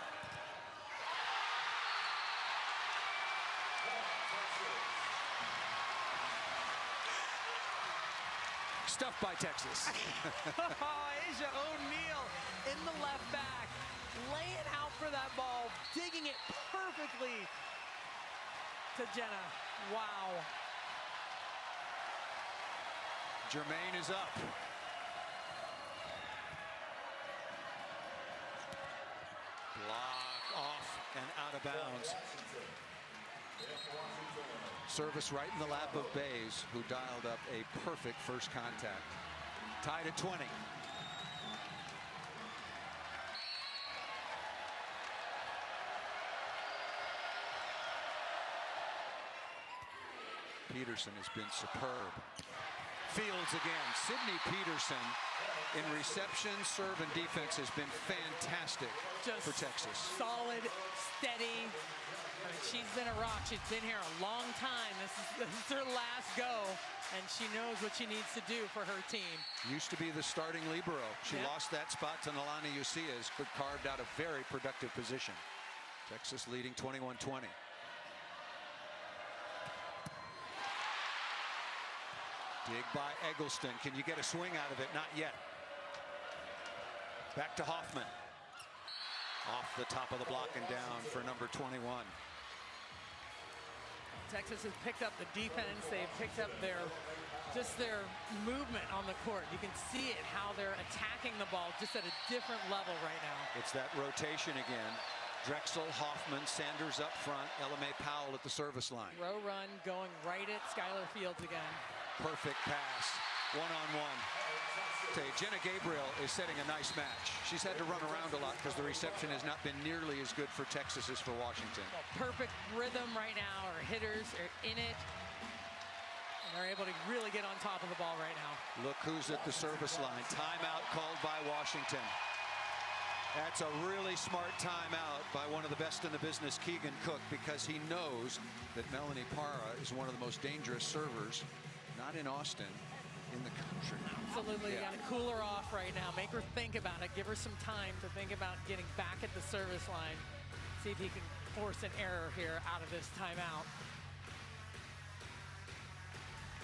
Stuffed by Texas. Asia O'Neal in the left back, laying out for that ball, digging it perfectly to Jenna. Wow. Jermaine is up. Block off and out of bounds. Service right in the lap of Bays, who dialed up a perfect first contact. Tied at 20. Peterson has been superb. Fields again. Sydney Peterson in reception, serve, and defense has been fantastic for Texas. Solid, steady. I mean, she's been a rock. She's been here a long time. This is her last go, and she knows what she needs to do for her team. Used to be the starting libero. She lost that spot to Nalani Ucias, but carved out a very productive position. Texas leading 21-20. Dig by Eggleston. Can you get a swing out of it? Not yet. Back to Hoffman. Off the top of the block and down for number 21. Texas has picked up the defense. They've picked up their movement on the court. You can see it, how they're attacking the ball just at a different level right now. It's that rotation again. Drexel, Hoffman, Sanders up front, LMA Powell at the service line. Row run going right at Skylar Fields again. Perfect pass, one-on-one. Jenna Gabriel is setting a nice match. She's had to run around a lot because the reception has not been nearly as good for Texas as for Washington. Perfect rhythm right now. Our hitters are in it. And they're able to really get on top of the ball right now. Look who's at the service line. Timeout called by Washington. That's a really smart timeout by one of the best in the business, Keegan Cook, because he knows that Melanie Parra is one of the most dangerous servers, not in Austin, in the country. Absolutely. You got to cool her off right now. Make her think about it. Give her some time to think about getting back at the service line. See if he can force an error here out of this timeout.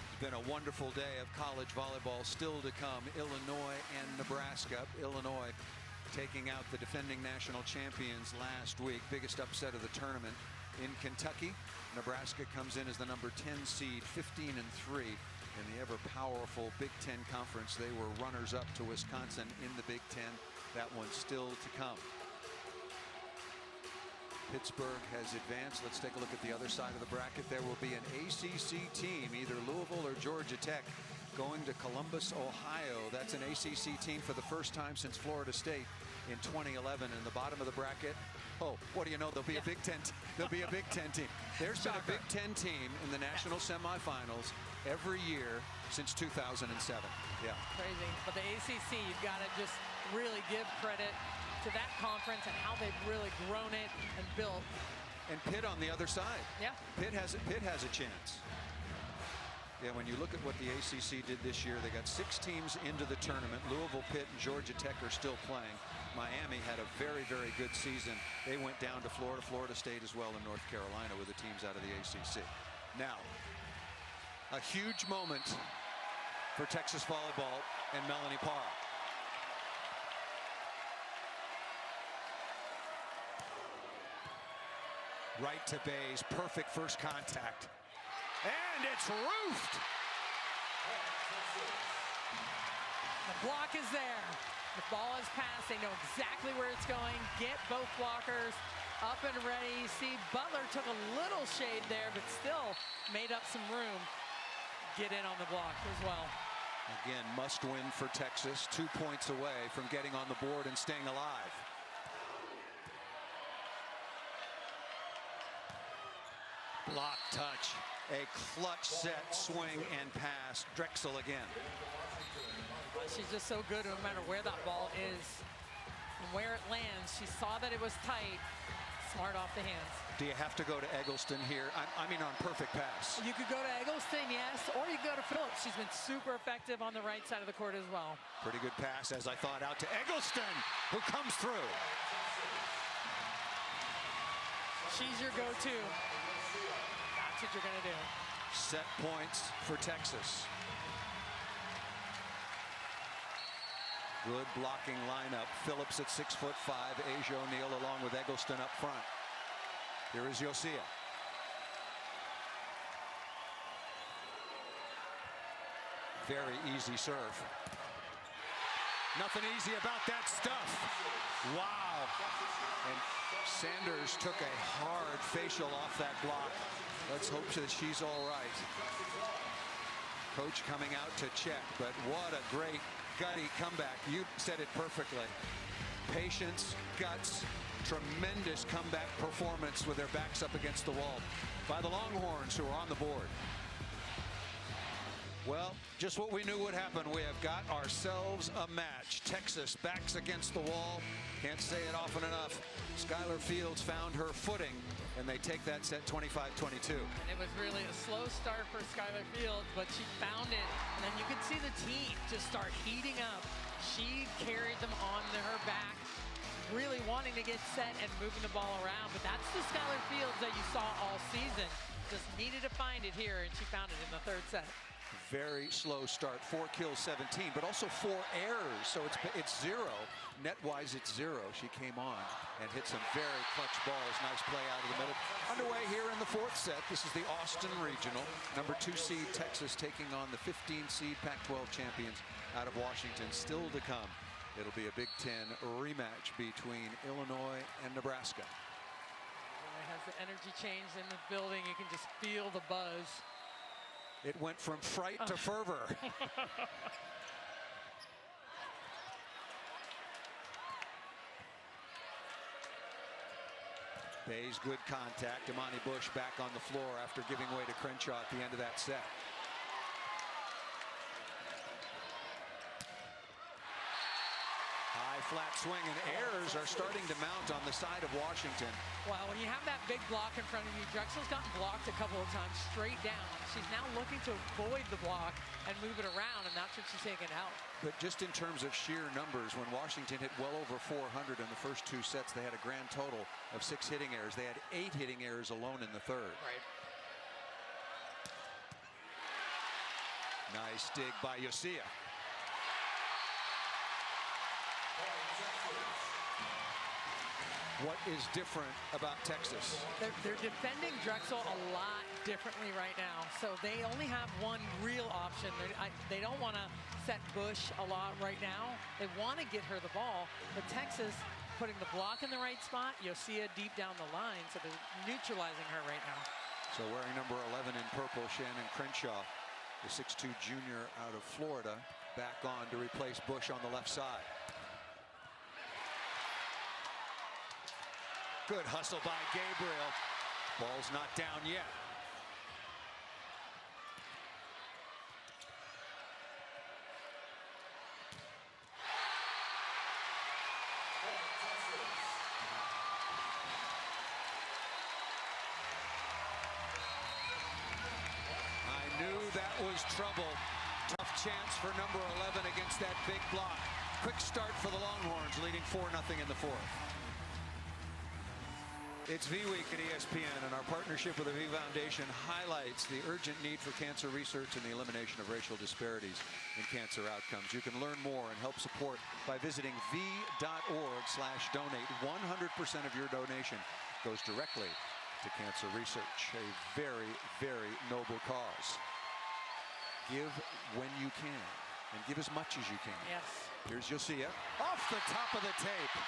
It's been a wonderful day of college volleyball still to come. Illinois and Nebraska. Illinois taking out the defending national champions last week. Biggest upset of the tournament in Kentucky. Nebraska comes in as the number 10 seed, 15-3 in the ever-powerful Big Ten Conference. They were runners-up to Wisconsin in the Big Ten. That one's still to come. Pittsburgh has advanced. Let's take a look at the other side of the bracket. There will be an ACC team, either Louisville or Georgia Tech, going to Columbus, Ohio. That's an ACC team for the first time since Florida State in 2011. In the bottom of the bracket, oh, what do you know? There'll be a Big Ten. There'll be a Big Ten team. There's been a Big Ten team in the national semifinals every year since 2007. Yeah. Crazy. But the ACC, you've got to just really give credit to that conference and how they've really grown it and built. And Pitt on the other side. Yeah. Pitt has a chance. Yeah, when you look at what the ACC did this year, they got 6 teams into the tournament. Louisville, Pitt, and Georgia Tech are still playing. Miami had a very, very good season. They went down to Florida, Florida State as well, in North Carolina with the teams out of the ACC. Now, a huge moment for Texas volleyball and Melanie Parra. Right to base, perfect first contact. And it's roofed. The block is there. The ball is passed. They know exactly where it's going. Get both blockers up and ready. See, Butler took a little shade there, but still made up some room. Get in on the block as well. Again, must win for Texas. 2 points away from getting on the board and staying alive. Block touch. A clutch set, swing, and pass. Drexel again. She's just so good no matter where that ball is and where it lands. She saw that it was tight. Smart off the hands. Do you have to go to Eggleston here? I mean on perfect pass. You could go to Eggleston, yes, or you could go to Phillips. She's been super effective on the right side of the court as well. Pretty good pass, as I thought, out to Eggleston, who comes through. She's your go-to. What you're going to do. Set points for Texas. Good blocking lineup. Phillips at 6'5", Asia O'Neal along with Eggleston up front. Here is Yosia. Very easy serve. Nothing easy about that stuff. Wow. And Sanders took a hard facial off that block. Let's hope that she's all right. Coach coming out to check, but what a great gutty comeback. You said it perfectly. Patience, guts, tremendous comeback performance with their backs up against the wall by the Longhorns, who are on the board. Well, just what we knew would happen. We have got ourselves a match. Texas backs against the wall. Can't say it often enough. Skylar Fields found her footing, and they take that set 25-22. And it was really a slow start for Skylar Fields, but she found it. And then you could see the team just start heating up. She carried them on her back, really wanting to get set and moving the ball around. But that's the Skylar Fields that you saw all season. Just needed to find it here, and she found it in the third set. Very slow start, 4 kills, 17, but also 4 errors, so it's 0. Net-wise, it's 0. She came on and hit some very clutch balls. Nice play out of the middle. Underway here in the 4th set. This is the Austin Regional. Number 2 seed Texas taking on the 15 seed Pac-12 champions out of Washington. Still to come. It'll be a Big Ten rematch between Illinois and Nebraska. It has the energy change in the building. You can just feel the buzz. It went from fright to fervor. Bayes, good contact. Imani Bush back on the floor after giving way to Crenshaw at the end of that set. High flat swing, and errors are starting to mount on the side of Washington. Well, when you have that big block in front of you, Drexel's gotten blocked a couple of times straight down. She's now looking to avoid the block and move it around, and that's what she's taking out. But just in terms of sheer numbers, when Washington hit well over 400 in the first 2 sets, they had a grand total of 6 hitting errors. They had 8 hitting errors alone in the third. Right. Nice dig by Yosia. What is different about Texas? They're defending Drexel a lot differently right now. So they only have one real option. They don't want to set Bush a lot right now. They want to get her the ball. But Texas putting the block in the right spot. Yosia deep down the line. So they're neutralizing her right now. So wearing number 11 in purple, Shannon Crenshaw, the 6'2 junior out of Florida, back on to replace Bush on the left side. Good hustle by Gabriel. Ball's not down yet. I knew that was trouble. Tough chance for number 11 against that big block. Quick start for the Longhorns, leading 4-0 in the 4th. It's V-Week at ESPN, and our partnership with the V Foundation highlights the urgent need for cancer research and the elimination of racial disparities in cancer outcomes. You can learn more and help support by visiting v.org/donate. 100% of your donation goes directly to cancer research, a very, very noble cause. Give when you can, and give as much as you can. Yes. Here's Yosia off the top of the tape.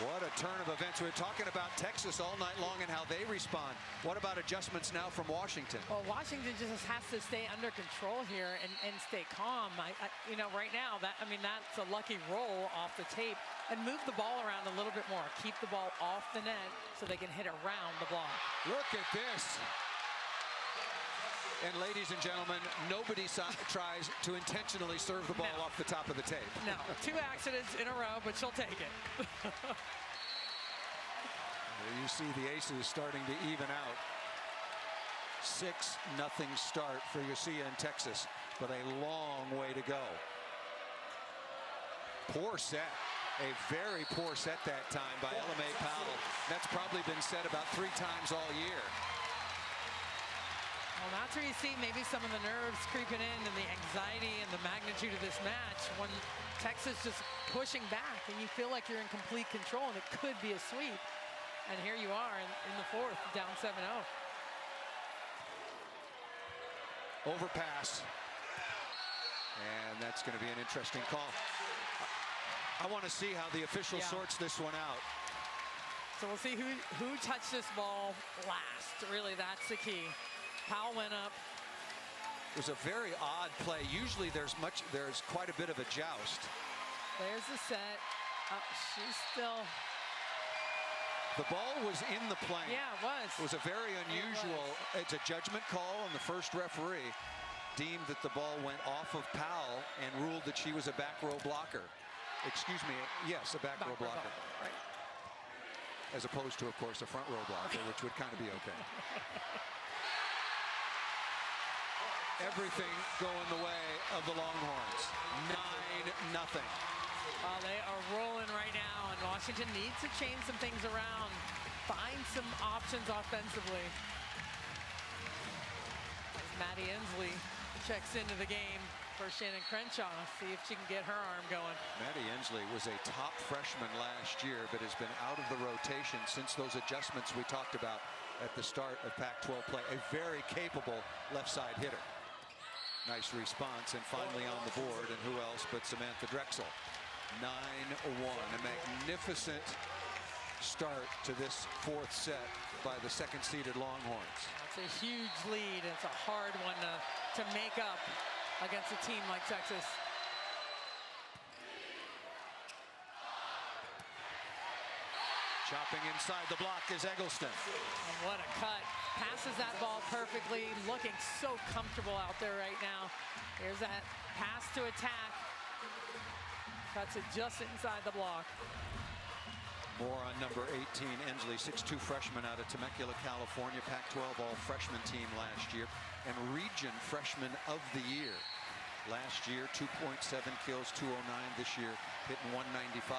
What a turn of events. We're talking about Texas all night long and how they respond. What about adjustments now from Washington? Well, Washington just has to stay under control here and stay calm. You know, right now, that's a lucky roll off the tape, and move the ball around a little bit more. Keep the ball off the net so they can hit around the block. Look at this. And ladies and gentlemen, nobody tries to intentionally serve the ball off the top of the tape. No, 2 accidents in a row, but she'll take it. You see the aces starting to even out. 6-0 start for Yosia in Texas, but a long way to go. Poor set. A very poor set that time by Ella Mae Powell. That's probably been said about 3 times all year. Well, that's where you see maybe some of the nerves creeping in and the anxiety and the magnitude of this match when Texas just pushing back and you feel like you're in complete control and it could be a sweep. And here you are in the 4th, down 7-0. Overpass. And that's going to be an interesting call. I want to see how the official sorts this one out. So we'll see who touched this ball last. Really, that's the key. Powell went up. It was a very odd play. Usually there's quite a bit of a joust. There's the set. She's still. The ball was in the plane. Yeah, it was. It was a very unusual, it's a judgment call, and the first referee deemed that the ball went off of Powell and ruled that she was a back row blocker. Excuse me, yes, a back row blocker. Right. As opposed to, of course, a front row blocker, which would kind of be okay. Everything going the way of the Longhorns. 9-0. Well, they are rolling right now, and Washington needs to change some things around, find some options offensively. As Maddie Inslee checks into the game for Shannon Crenshaw, see if she can get her arm going. Maddie Inslee was a top freshman last year, but has been out of the rotation since those adjustments we talked about at the start of Pac-12 play. A very capable left side hitter. Nice response, and finally on the board, and who else but Samantha Drescal. 9-1, a magnificent start to this fourth set by the second-seeded Longhorns. It's a huge lead. It's a hard one to make up against a team like Texas. Chopping inside the block is Eggleston. And what a cut. Passes that ball perfectly, looking so comfortable out there right now. Here's that pass to attack. Cuts it just inside the block. More on number 18, Inslee, 6'2" freshman out of Temecula, California, Pac-12 all-freshman team last year, and region freshman of the year. Last year, 2.7 kills, 209. This year, hitting 195.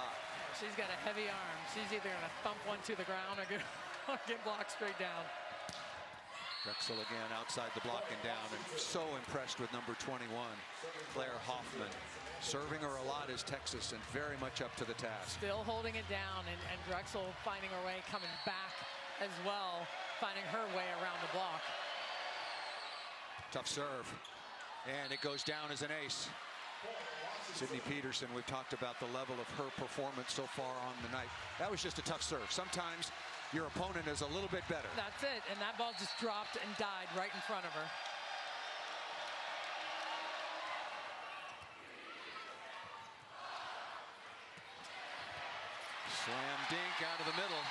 She's got a heavy arm. She's either going to thump one to the ground or get blocked straight down. Drexel again outside the block and down, and so impressed with number 21, Claire Hoffman. Serving her a lot is Texas, and very much up to the task. Still holding it down, and Drexel finding her way, coming back as well, finding her way around the block. Tough serve, and it goes down as an ace. Sydney Peterson, we've talked about the level of her performance so far on the night. That was just a tough serve. Sometimes your opponent is a little bit better. That's it, and that ball just dropped and died right in front of her. Slam dink out of the middle.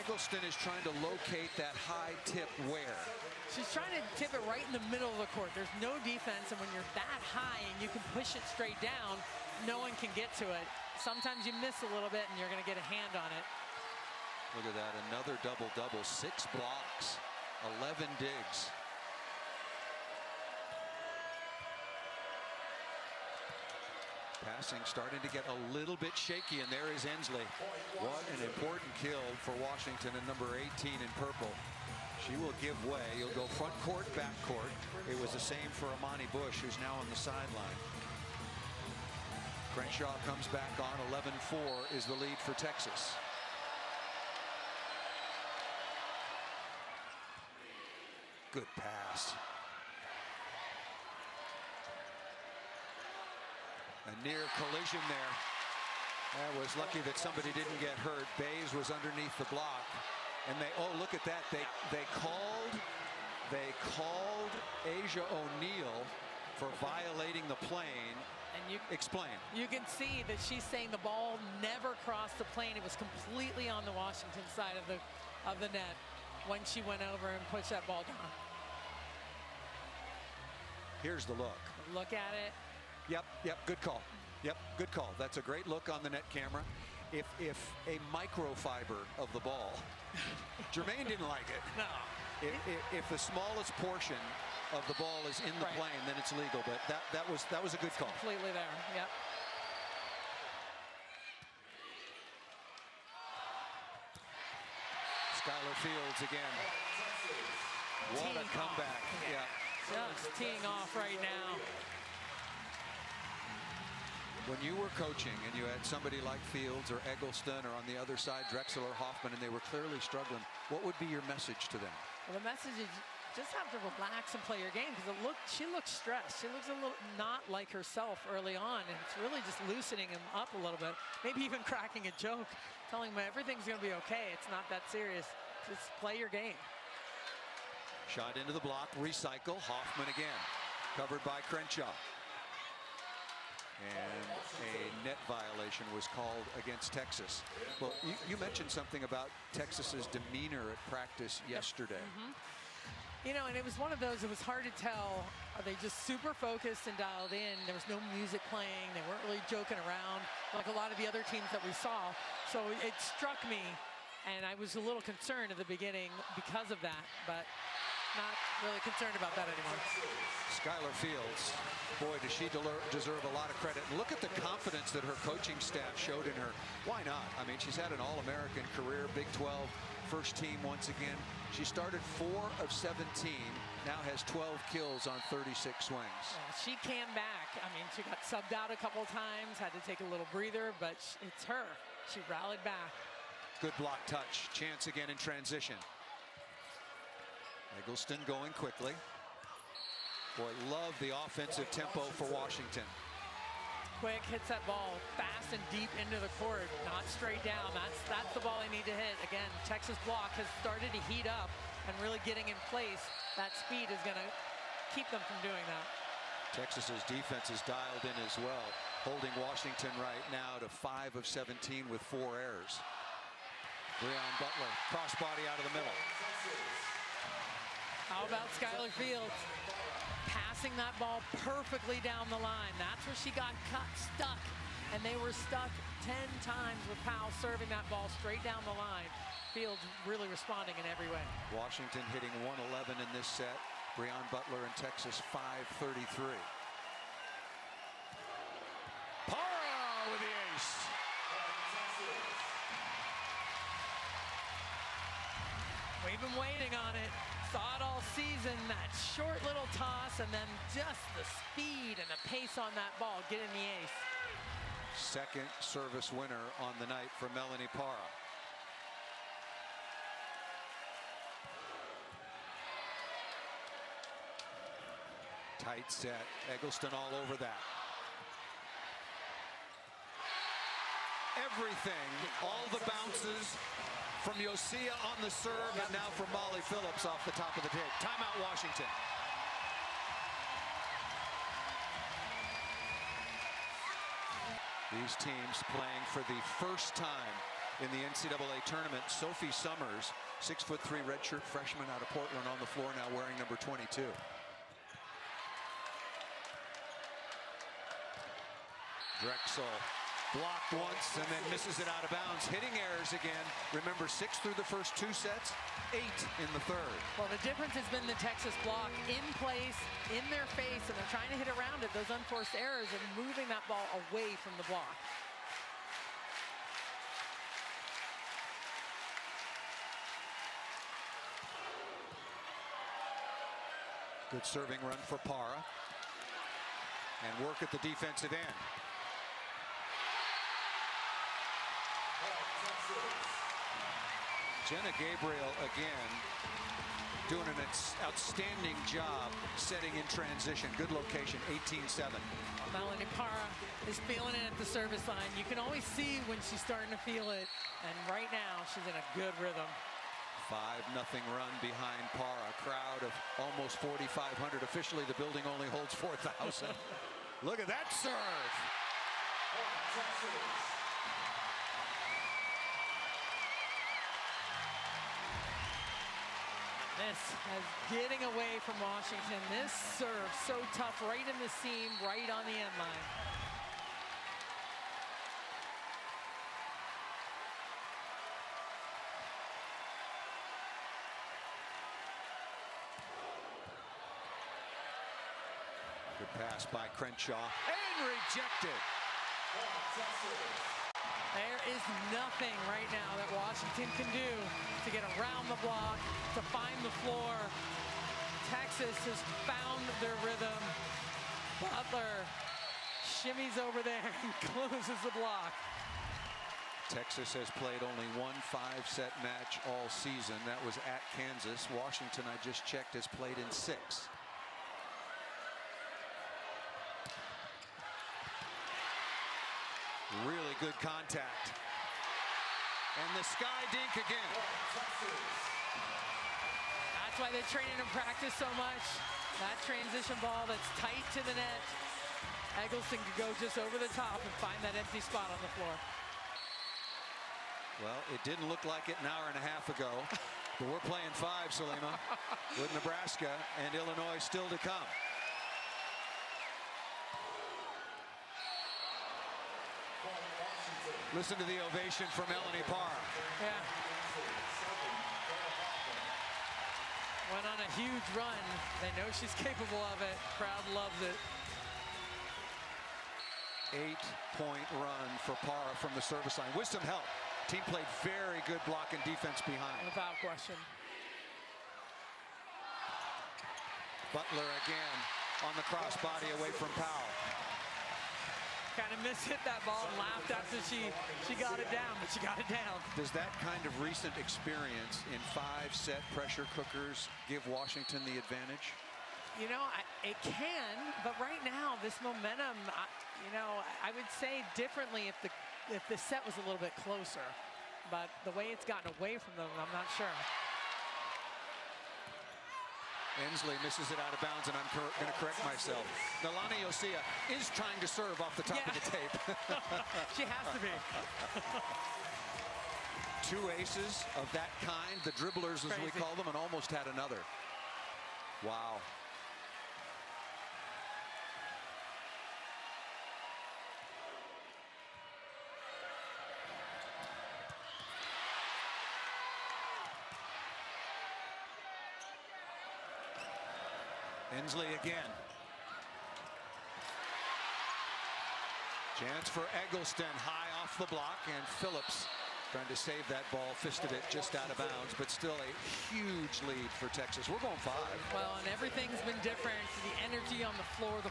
Eggleston is trying to locate that high tip where? She's trying to tip it right in the middle of the court. There's no defense, and when you're that high and you can push it straight down, no one can get to it. Sometimes you miss a little bit and you're going to get a hand on it. Look at that, another double-double, 6 blocks, 11 digs. Passing starting to get a little bit shaky, and there is Inslee. What an important kill for Washington, and number 18 in purple. She will give way. You'll go front court, back court. It was the same for Amani Bush, who's now on the sideline. Crenshaw comes back on. 11-4 is the lead for Texas. Good pass. A near collision there. That was lucky that somebody didn't get hurt. Bays was underneath the block, and oh, look at that. They called Asia O'Neal for violating the plane. And you explain. You can see that she's saying the ball never crossed the plane. It was completely on the Washington side of the net when she went over and pushed that ball down. Here's the look. Look at it. Yep, good call. Yep, good call. That's a great look on the net camera. If a microfiber of the ball, Jermaine didn't like it. No. If the smallest portion of the ball is in the plane, then it's legal. But that was a good call. Completely there. Yep. Skylar Fields again. What a comeback. Yeah. Just teeing off right now. When you were coaching and you had somebody like Fields or Eggleston or on the other side Drexel or Hoffman, and they were clearly struggling, what would be your message to them? Well, the message is just have to relax and play your game, because she looks stressed. She looks a little not like herself early on, and it's really just loosening him up a little bit. Maybe even cracking a joke, telling him everything's going to be okay. It's not that serious. Just play your game. Shot into the block, recycle. Hoffman again, covered by Crenshaw. And a net violation was called against Texas. Well, you mentioned something about Texas's demeanor at practice yesterday. You know, and it was one of those, it was hard to tell. Are they just super focused and dialed in? There was no music playing. They weren't really joking around like a lot of the other teams that we saw. So it struck me, and I was a little concerned at the beginning because of that, but not really concerned about that anymore. Skylar Fields, boy, does she deserve a lot of credit. And look at the confidence that her coaching staff showed in her. Why not? I mean, she's had an All-American career, Big 12, first team once again. She started 4 of 17, now has 12 kills on 36 swings. Well, she came back. I mean, she got subbed out a couple times, had to take a little breather, but it's her. She rallied back. Good block touch. Chance again in transition. Eggleston going quickly. Boy, love the offensive tempo for Washington. Quick, hits that ball fast and deep into the court, not straight down. That's the ball they need to hit. Again, Texas block has started to heat up and really getting in place. That speed is going to keep them from doing that. Texas's defense is dialed in as well, holding Washington right now to 5 of 17 with 4 errors. Breon Butler, crossbody out of the middle. How about Skylar Fields? Passing that ball perfectly down the line. That's where she got stuck. And they were stuck 10 times with Powell serving that ball straight down the line. Fields really responding in every way. Washington hitting 111 in this set. Breon Butler and Texas 533. Parra with the ace. We've been waiting on it. Saw it all season, that short little toss, and then just the speed and the pace on that ball, getting the ace. Second service winner on the night for Melanie Parra. Tight set, Eggleston all over that. Everything, all the bounces from Yosia on the serve, and now from Molly Phillips off the top of the tape. Timeout, Washington. These teams playing for the first time in the NCAA tournament. Sophie Summers, 6'3" redshirt freshman out of Portland, on the floor now wearing number 22. Drexel blocked once and then misses it out of bounds. Hitting errors again. Remember, 6 through the first 2 sets, 8 in the third. Well, the difference has been the Texas block in place, in their face, and they're trying to hit around it. Those unforced errors and moving that ball away from the block. Good serving run for Parra. And work at the defensive end. Jenna Gabriel again doing an outstanding job setting in transition. Good location, 18-7. Melanie Parra is feeling it at the service line. You can always see when she's starting to feel it. And right now, she's in a good rhythm. 5-0 run behind Parra. Crowd of almost 4,500. Officially, the building only holds 4,000. Look at that serve. This is getting away from Washington. This serve so tough, right in the seam, right on the end line. Good pass by Crenshaw and rejected. There is nothing right now that Washington can do to get around the block, to find the floor. Texas has found their rhythm. Butler shimmies over there and closes the block. Texas has played only one 5-set match all season. That was at Kansas. Washington, I just checked, has played in 6. Really good contact. And the sky dink again. That's why they train and practice so much. That transition ball that's tight to the net. Eggleston could go just over the top and find that empty spot on the floor. Well, it didn't look like it an hour and a half ago, but we're playing 5, Salima, with Nebraska and Illinois still to come. Listen to the ovation from Melanie Parr. Yeah. Went on a huge run. They know she's capable of it. Crowd loves it. 8-point run for Parr from the service line with some help. Team played very good block and defense behind. Without question. Butler again on the crossbody away from Powell. Kind of mishit that ball and laughed after she got it down, but she got it down. Does that kind of recent experience in 5-set pressure cookers give Washington the advantage? You know, it can, but right now this momentum, you know, I would say differently if the set was a little bit closer, but the way it's gotten away from them, I'm not sure. Ensley misses it out of bounds, and I'm going to correct myself. Nalani Osea is trying to serve off the top of the tape. She has to be. 2 aces of that kind, the dribblers as we call them, and almost had another. Wow. Ensley again. Chance for Eggleston, high off the block, and Phillips trying to save that ball, fisted it just out of bounds, but still a huge lead for Texas. We're going 5. Well, and everything's been different. The energy on the floor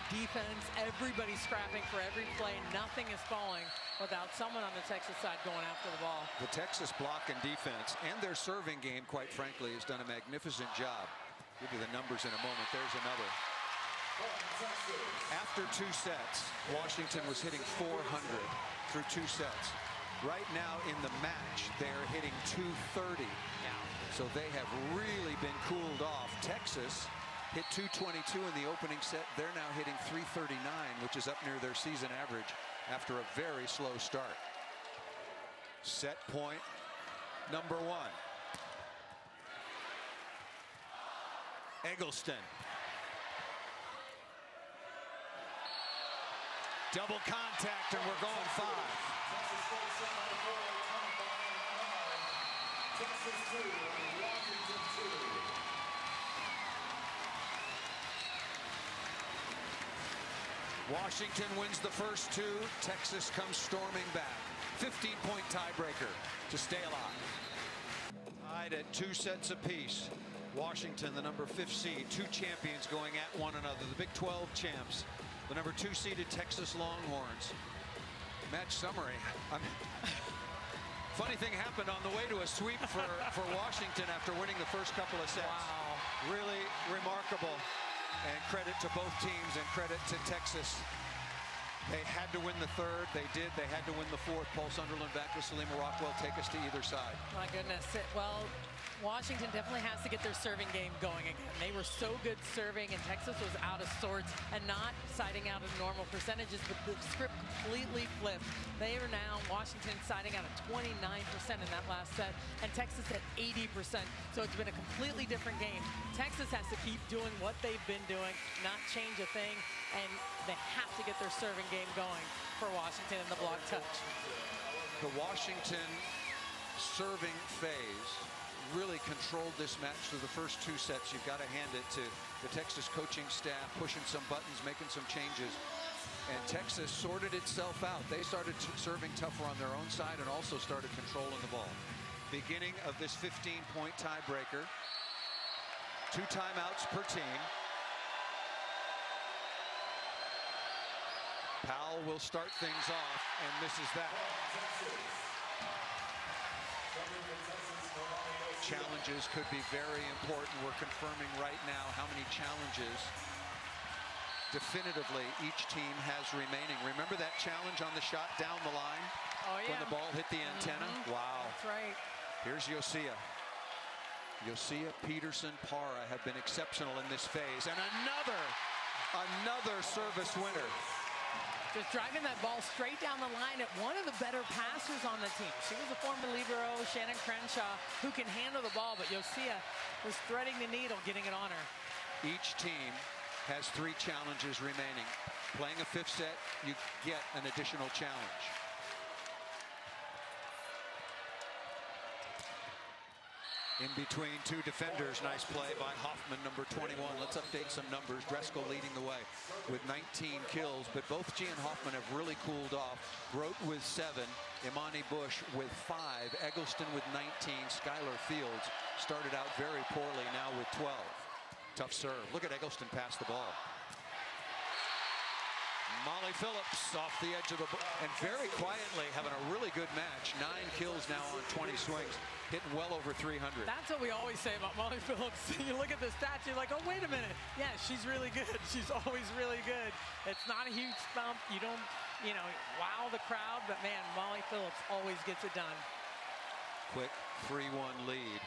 defense, everybody's scrapping for every play. Nothing is falling without someone on the Texas side going after the ball. The Texas block and defense and their serving game, quite frankly, has done a magnificent job. Give you the numbers in a moment. There's another. After 2 sets, Washington was hitting 400 through 2 sets. Right now in the match, they're hitting 230. So they have really been cooled off. Texas hit 222 in the opening set. They're now hitting 339, which is up near their season average after a very slow start. Set point number 1. Eggleston. Double contact, and we're going 5. Washington wins the first 2. Texas comes storming back. 15-point tiebreaker to stay alive. Tied at 2 sets apiece. Washington, the number 5th seed, 2 champions going at one another. The Big 12 champs, the number 2 seeded Texas Longhorns. Match summary. Funny thing happened on the way to a sweep for Washington after winning the first couple of sets. Wow. Really remarkable. And credit to both teams and credit to Texas. They had to win the 3rd. They did. They had to win the 4th. Paul Sunderland back with Salima Rockwell. Take us to either side. My goodness. Well, Washington definitely has to get their serving game going again. They were so good serving, and Texas was out of sorts and not siding out at normal percentages, but the script completely flipped. They are now, Washington siding out at 29% in that last set, and Texas at 80%. So it's been a completely different game. Texas has to keep doing what they've been doing, not change a thing, and they have to get their serving game going for Washington in the block touch. The Washington serving phase really controlled this match through the first 2 sets. You've got to hand it to the Texas coaching staff, pushing some buttons, making some changes. And Texas sorted itself out. They started serving tougher on their own side and also started controlling the ball. Beginning of this 15-point tiebreaker. 2 timeouts per team. Powell will start things off and misses that. Challenges could be very important. We're confirming right now how many challenges definitively each team has remaining. Remember that challenge on the shot down the line? Oh, yeah. When the ball hit the antenna? Wow. That's right. Here's Osea. Osea, Peterson, Parra have been exceptional in this phase. And another service winner. Just driving that ball straight down the line at one of the better passers on the team. She was a former libero, Shannon Crenshaw, who can handle the ball, but Yosia was threading the needle, getting it on her. Each team has 3 challenges remaining. Playing a 5th set, you get an additional challenge. In between 2 defenders, nice play by Hoffman, number 21. Let's update some numbers. Drescal leading the way with 19 kills, but both G and Hoffman have really cooled off. Grote with 7, Imani Bush with 5, Eggleston with 19, Skylar Fields started out very poorly, now with 12. Tough serve. Look at Eggleston pass the ball. Molly Phillips off the edge of the ball, and very quietly having a really good match. 9 kills now on 20 swings, hitting well over 300. That's what we always say about Molly Phillips. You look at the stats, you're like, oh, wait a minute. Yeah, she's really good. She's always really good. It's not a huge thump. You don't, wow the crowd, but man, Molly Phillips always gets it done. Quick 3-1 lead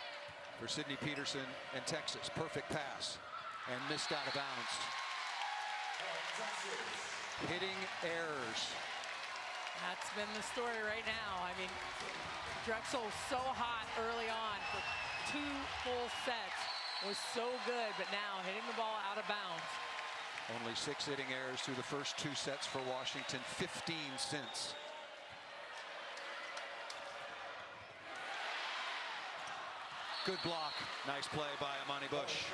for Sydney Peterson and Texas. Perfect pass and missed out of bounds. Hitting errors. That's been the story right now. I mean, Drexel so hot early on for 2 full sets, was so good, but now hitting the ball out of bounds. Only 6 hitting errors through the first 2 sets for Washington, 15 since. Good block. Nice play by Imani Bush.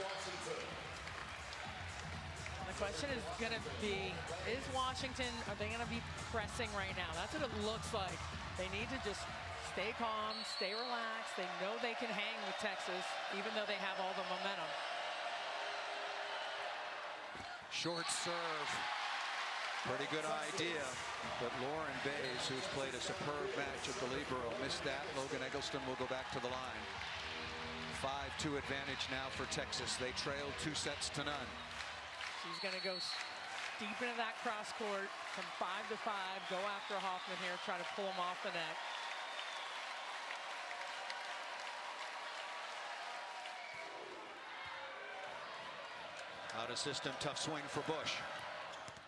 The question is going to be, is Washington, are they going to be pressing right now? That's what it looks like. They need to just stay calm, stay relaxed. They know they can hang with Texas, even though they have all the momentum. Short serve. Pretty good idea. But Lauren Bays, who's played a superb match at the libero, missed that. Logan Eggleston will go back to the line. 5-2 advantage now for Texas. They trail 2 sets to none. She's going to go deep into that cross court from 5 to 5. Go after Hoffman here, try to pull him off the net. Out of system, tough swing for Bush.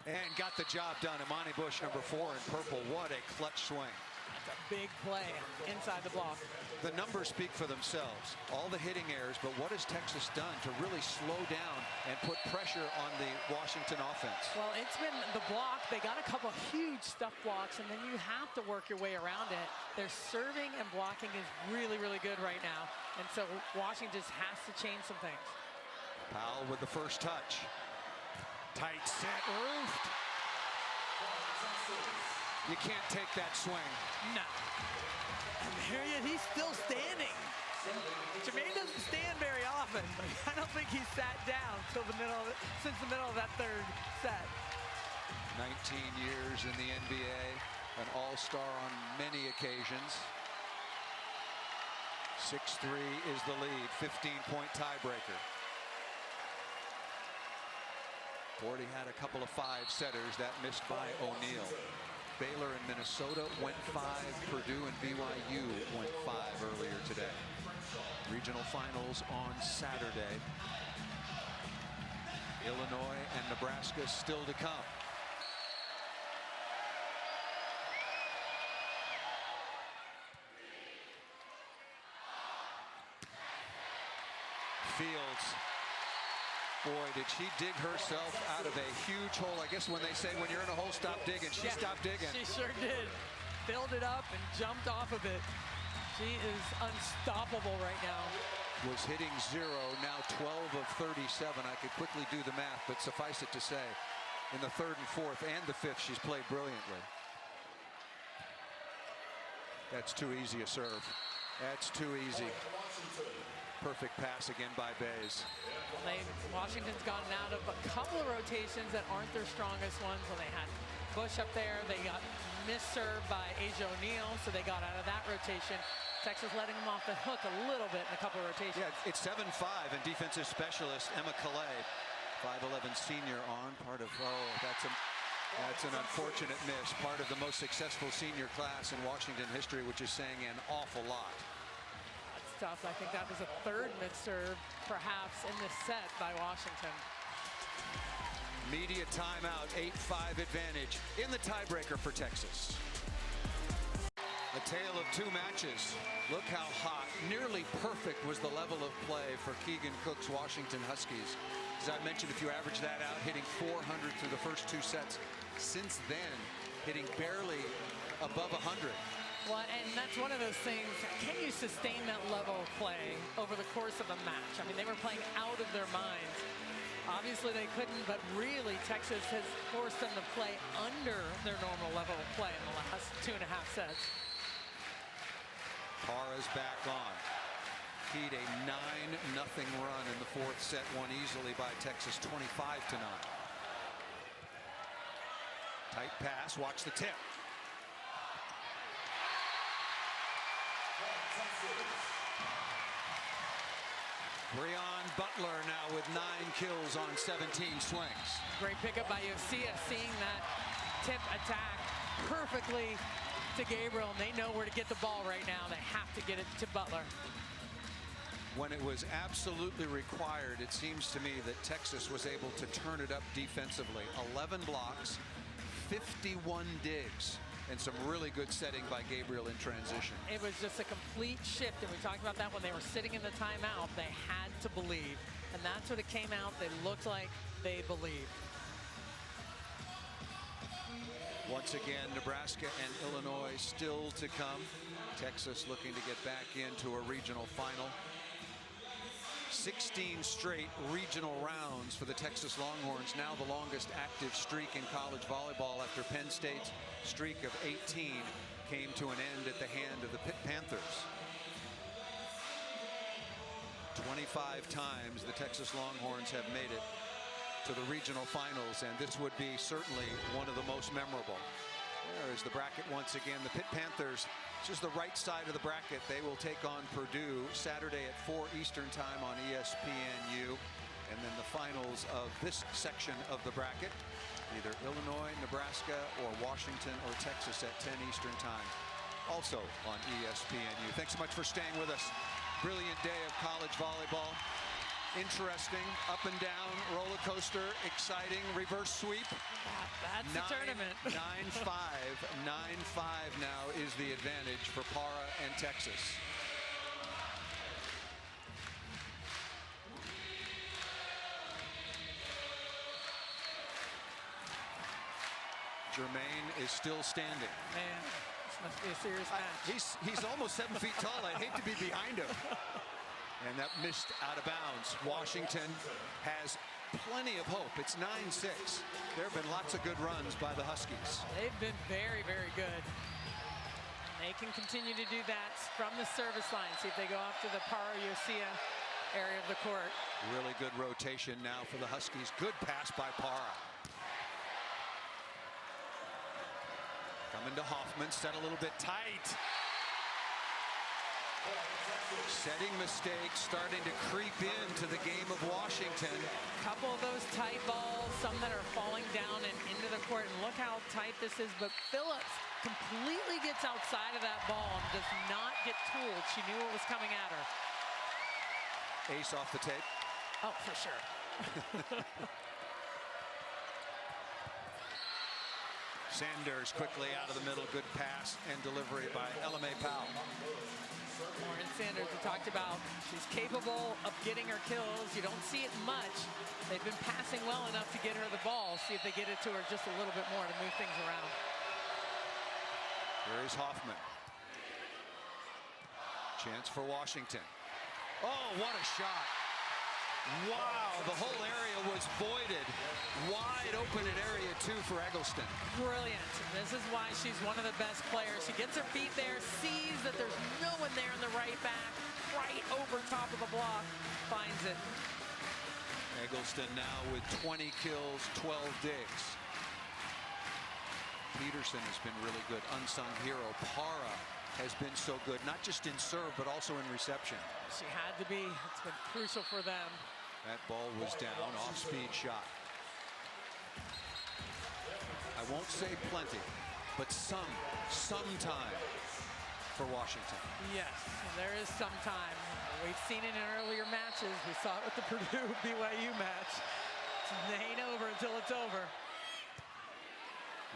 And got the job done. Imani Bush, number 4 in purple. What a clutch swing. That's a big play inside the block. The numbers speak for themselves. All the hitting errors, but what has Texas done to really slow down and put pressure on the Washington offense? Well, it's been the block. They got a couple huge stuff blocks, and then you have to work your way around it. Their serving and blocking is really, really good right now. And so Washington just has to change some things. Powell with the first touch. Tight set, roofed. You can't take that swing. No. And there he's still standing. Jermaine doesn't stand very often, but I don't think he sat down since the middle of that 3rd set. 19 years in the NBA, an all-star on many occasions. 6-3 is the lead, 15-point tiebreaker. Forty had a couple of 5-setters, that missed by O'Neal. Baylor and Minnesota went 5. Purdue and BYU went 5 earlier today. Regional finals on Saturday. Illinois and Nebraska still to come. Fields. Boy, did she dig herself out of a huge hole. I guess when they say when you're in a hole, stop digging. She stopped digging. She sure did. Filled it up and jumped off of it. She is unstoppable right now. Was hitting 0, now 12 of 37. I could quickly do the math, but suffice it to say, in the 3rd and 4th and the 5th, she's played brilliantly. That's too easy a serve. That's too easy. Perfect pass again by Bays. Washington's gotten out of a couple of rotations that aren't their strongest ones. When they had Bush up there, they got misserved by Asia O'Neal, so they got out of that rotation. Texas letting them off the hook a little bit in a couple of rotations. Yeah, it's 7-5, and defensive specialist Emma Calais, 5'11" senior on part of, that's an unfortunate miss. Part of the most successful senior class in Washington history, which is saying an awful lot. Tough. I think that was a 3rd mid-serve, perhaps, in this set by Washington. Media timeout, 8-5 advantage in the tiebreaker for Texas. A tale of two matches. Look how hot, nearly perfect was the level of play for Keegan Cook's Washington Huskies. As I mentioned, if you average that out, hitting 400 through the first two sets. Since then, hitting barely above 100. Well, and that's one of those things. Can you sustain that level of play over the course of a match? I mean, they were playing out of their minds. Obviously, they couldn't, but really, Texas has forced them to play under their normal level of play in the last 2.5 sets. Para's back on. Heat a 9-0 run in the fourth set, won easily by Texas, 25-9. Tight pass, watch the tip. Breon Butler now with 9 kills on 17 swings. Great pickup by Yosia, seeing that tip attack perfectly to Gabriel. And they know where to get the ball right now. They have to get it to Butler. When it was absolutely required, it seems to me that Texas was able to turn it up defensively. 11 blocks, 51 digs, and some really good setting by Gabriel in transition. It was just a complete shift, and we talked about that when they were sitting in the timeout. They had to believe, and that's what it came out. They looked like they believed. Once again, Nebraska and Illinois still to come. Texas looking to get back into a regional final. 16 straight regional rounds for the Texas Longhorns, now the longest active streak in college volleyball after Penn State's streak of 18 came to an end at the hand of the Pitt Panthers. 25 times the Texas Longhorns have made it to the regional finals, and this would be certainly one of the most memorable. There is the bracket once again. The Pitt Panthers, just the right side of the bracket. They will take on Purdue Saturday at 4 Eastern time on ESPNU. And then the finals of this section of the bracket, either Illinois, Nebraska, or Washington or Texas at 10 Eastern time, also on ESPNU. Thanks so much for staying with us. Brilliant day of college volleyball. Interesting, up and down, roller coaster, exciting, reverse sweep. That's the tournament. 9-5 now is the advantage for Para and Texas. Jermaine is still standing. Man, this must be a serious match. He's almost 7 feet tall. I'd hate to be behind him. And that missed out of bounds. Washington has plenty of hope. It's 9-6. There have been lots of good runs by the Huskies. They've been very, very good. They can continue to do that from the service line. See if they go up to the Para-Yosia area of the court. Really good rotation now for the Huskies. Good pass by Para. Coming to Hoffman, set a little bit tight. Setting mistakes, starting to creep into the game of Washington. A couple of those tight balls, some that are falling down and into the court. And look how tight this is. But Phillips completely gets outside of that ball and does not get tooled. She knew what was coming at her. Ace off the tape. Oh, for sure. Sanders quickly out of the middle. Good pass and delivery by LMA Powell. Lauren Sanders, we talked about, she's capable of getting her kills. You don't see it much. They've been passing well enough to get her the ball. See if they get it to her just a little bit more to move things around. Here is Hoffman. Chance for Washington. Oh, what a shot. Wow, the whole area was voided. Wide open at area 2 for Eggleston. Brilliant. This is why she's one of the best players. She gets her feet there, sees that there's no one there in the right back, right over top of the block, finds it. Eggleston now with 20 kills, 12 digs. Peterson has been really good, unsung hero. Para has been so good, not just in serve, but also in reception. She had to be. It's been crucial for them. That ball was down, off-speed shot. I won't say plenty, but some time for Washington. Yes, there is some time. We've seen it in earlier matches. We saw it with the Purdue BYU match. It ain't over until it's over.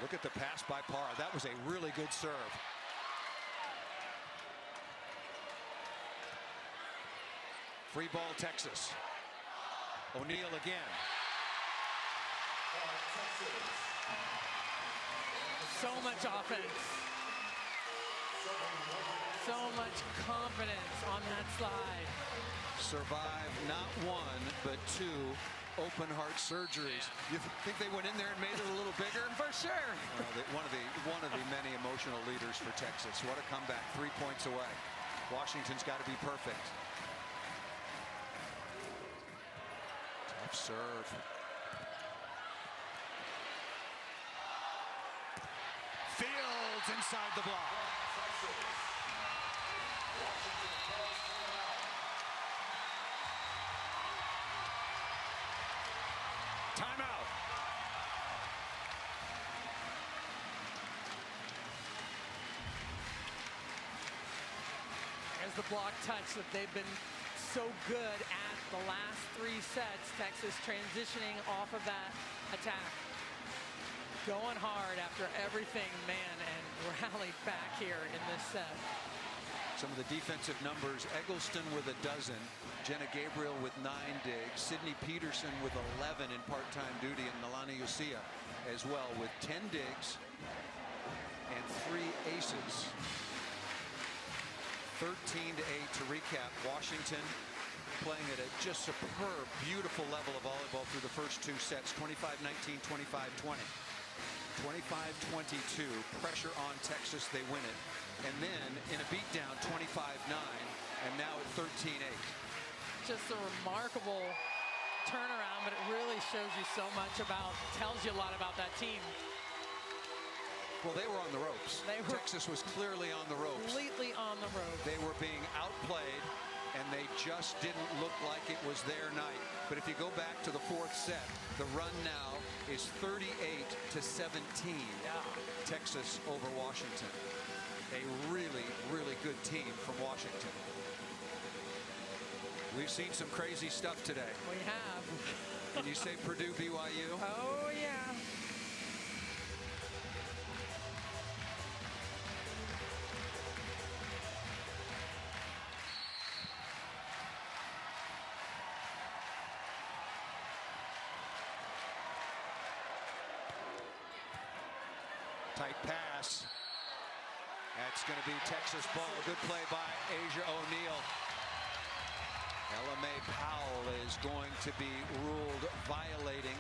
Look at the pass by Parr. That was a really good serve. Free ball, Texas. O'Neal again. So much offense. So much confidence on that slide. Survived not one, but two open heart surgeries. You think they went in there and made it a little bigger? For sure. One of the many emotional leaders for Texas. What a comeback, 3 points away. Washington's got to be perfect. Tough serve. Fields inside the block. Timeout. There's the block touch that they've been so good at the last 3 sets. Texas transitioning off of that attack. Going hard after everything, man, and rallied back here in this set. Some of the defensive numbers: Eggleston with 12, Jenna Gabriel with 9 digs, Sydney Peterson with 11 in part-time duty, and Nalani Usia as well with 10 digs and 3 aces. 13-8 to recap. Washington playing at a just superb, beautiful level of volleyball through the first 2 sets. 25-19, 25-20. 25-22, pressure on Texas, they win it. And then in a beatdown, 25-9, and now at 13-8. Just a remarkable turnaround, but it really shows you so much about, tells you a lot about that team. Well, they were on the ropes. Texas was clearly on the ropes. Completely on the ropes. They were being outplayed, and they just didn't look like it was their night. But if you go back to the 4th set, the run now is 38-17. Texas over Washington. A really, really good team from Washington. We've seen some crazy stuff today. We have. Can you say Purdue, BYU? Oh, yeah. Tight pass. That's going to be Texas ball. Good play by Asia O'Neal. LMA Powell is going to be ruled violating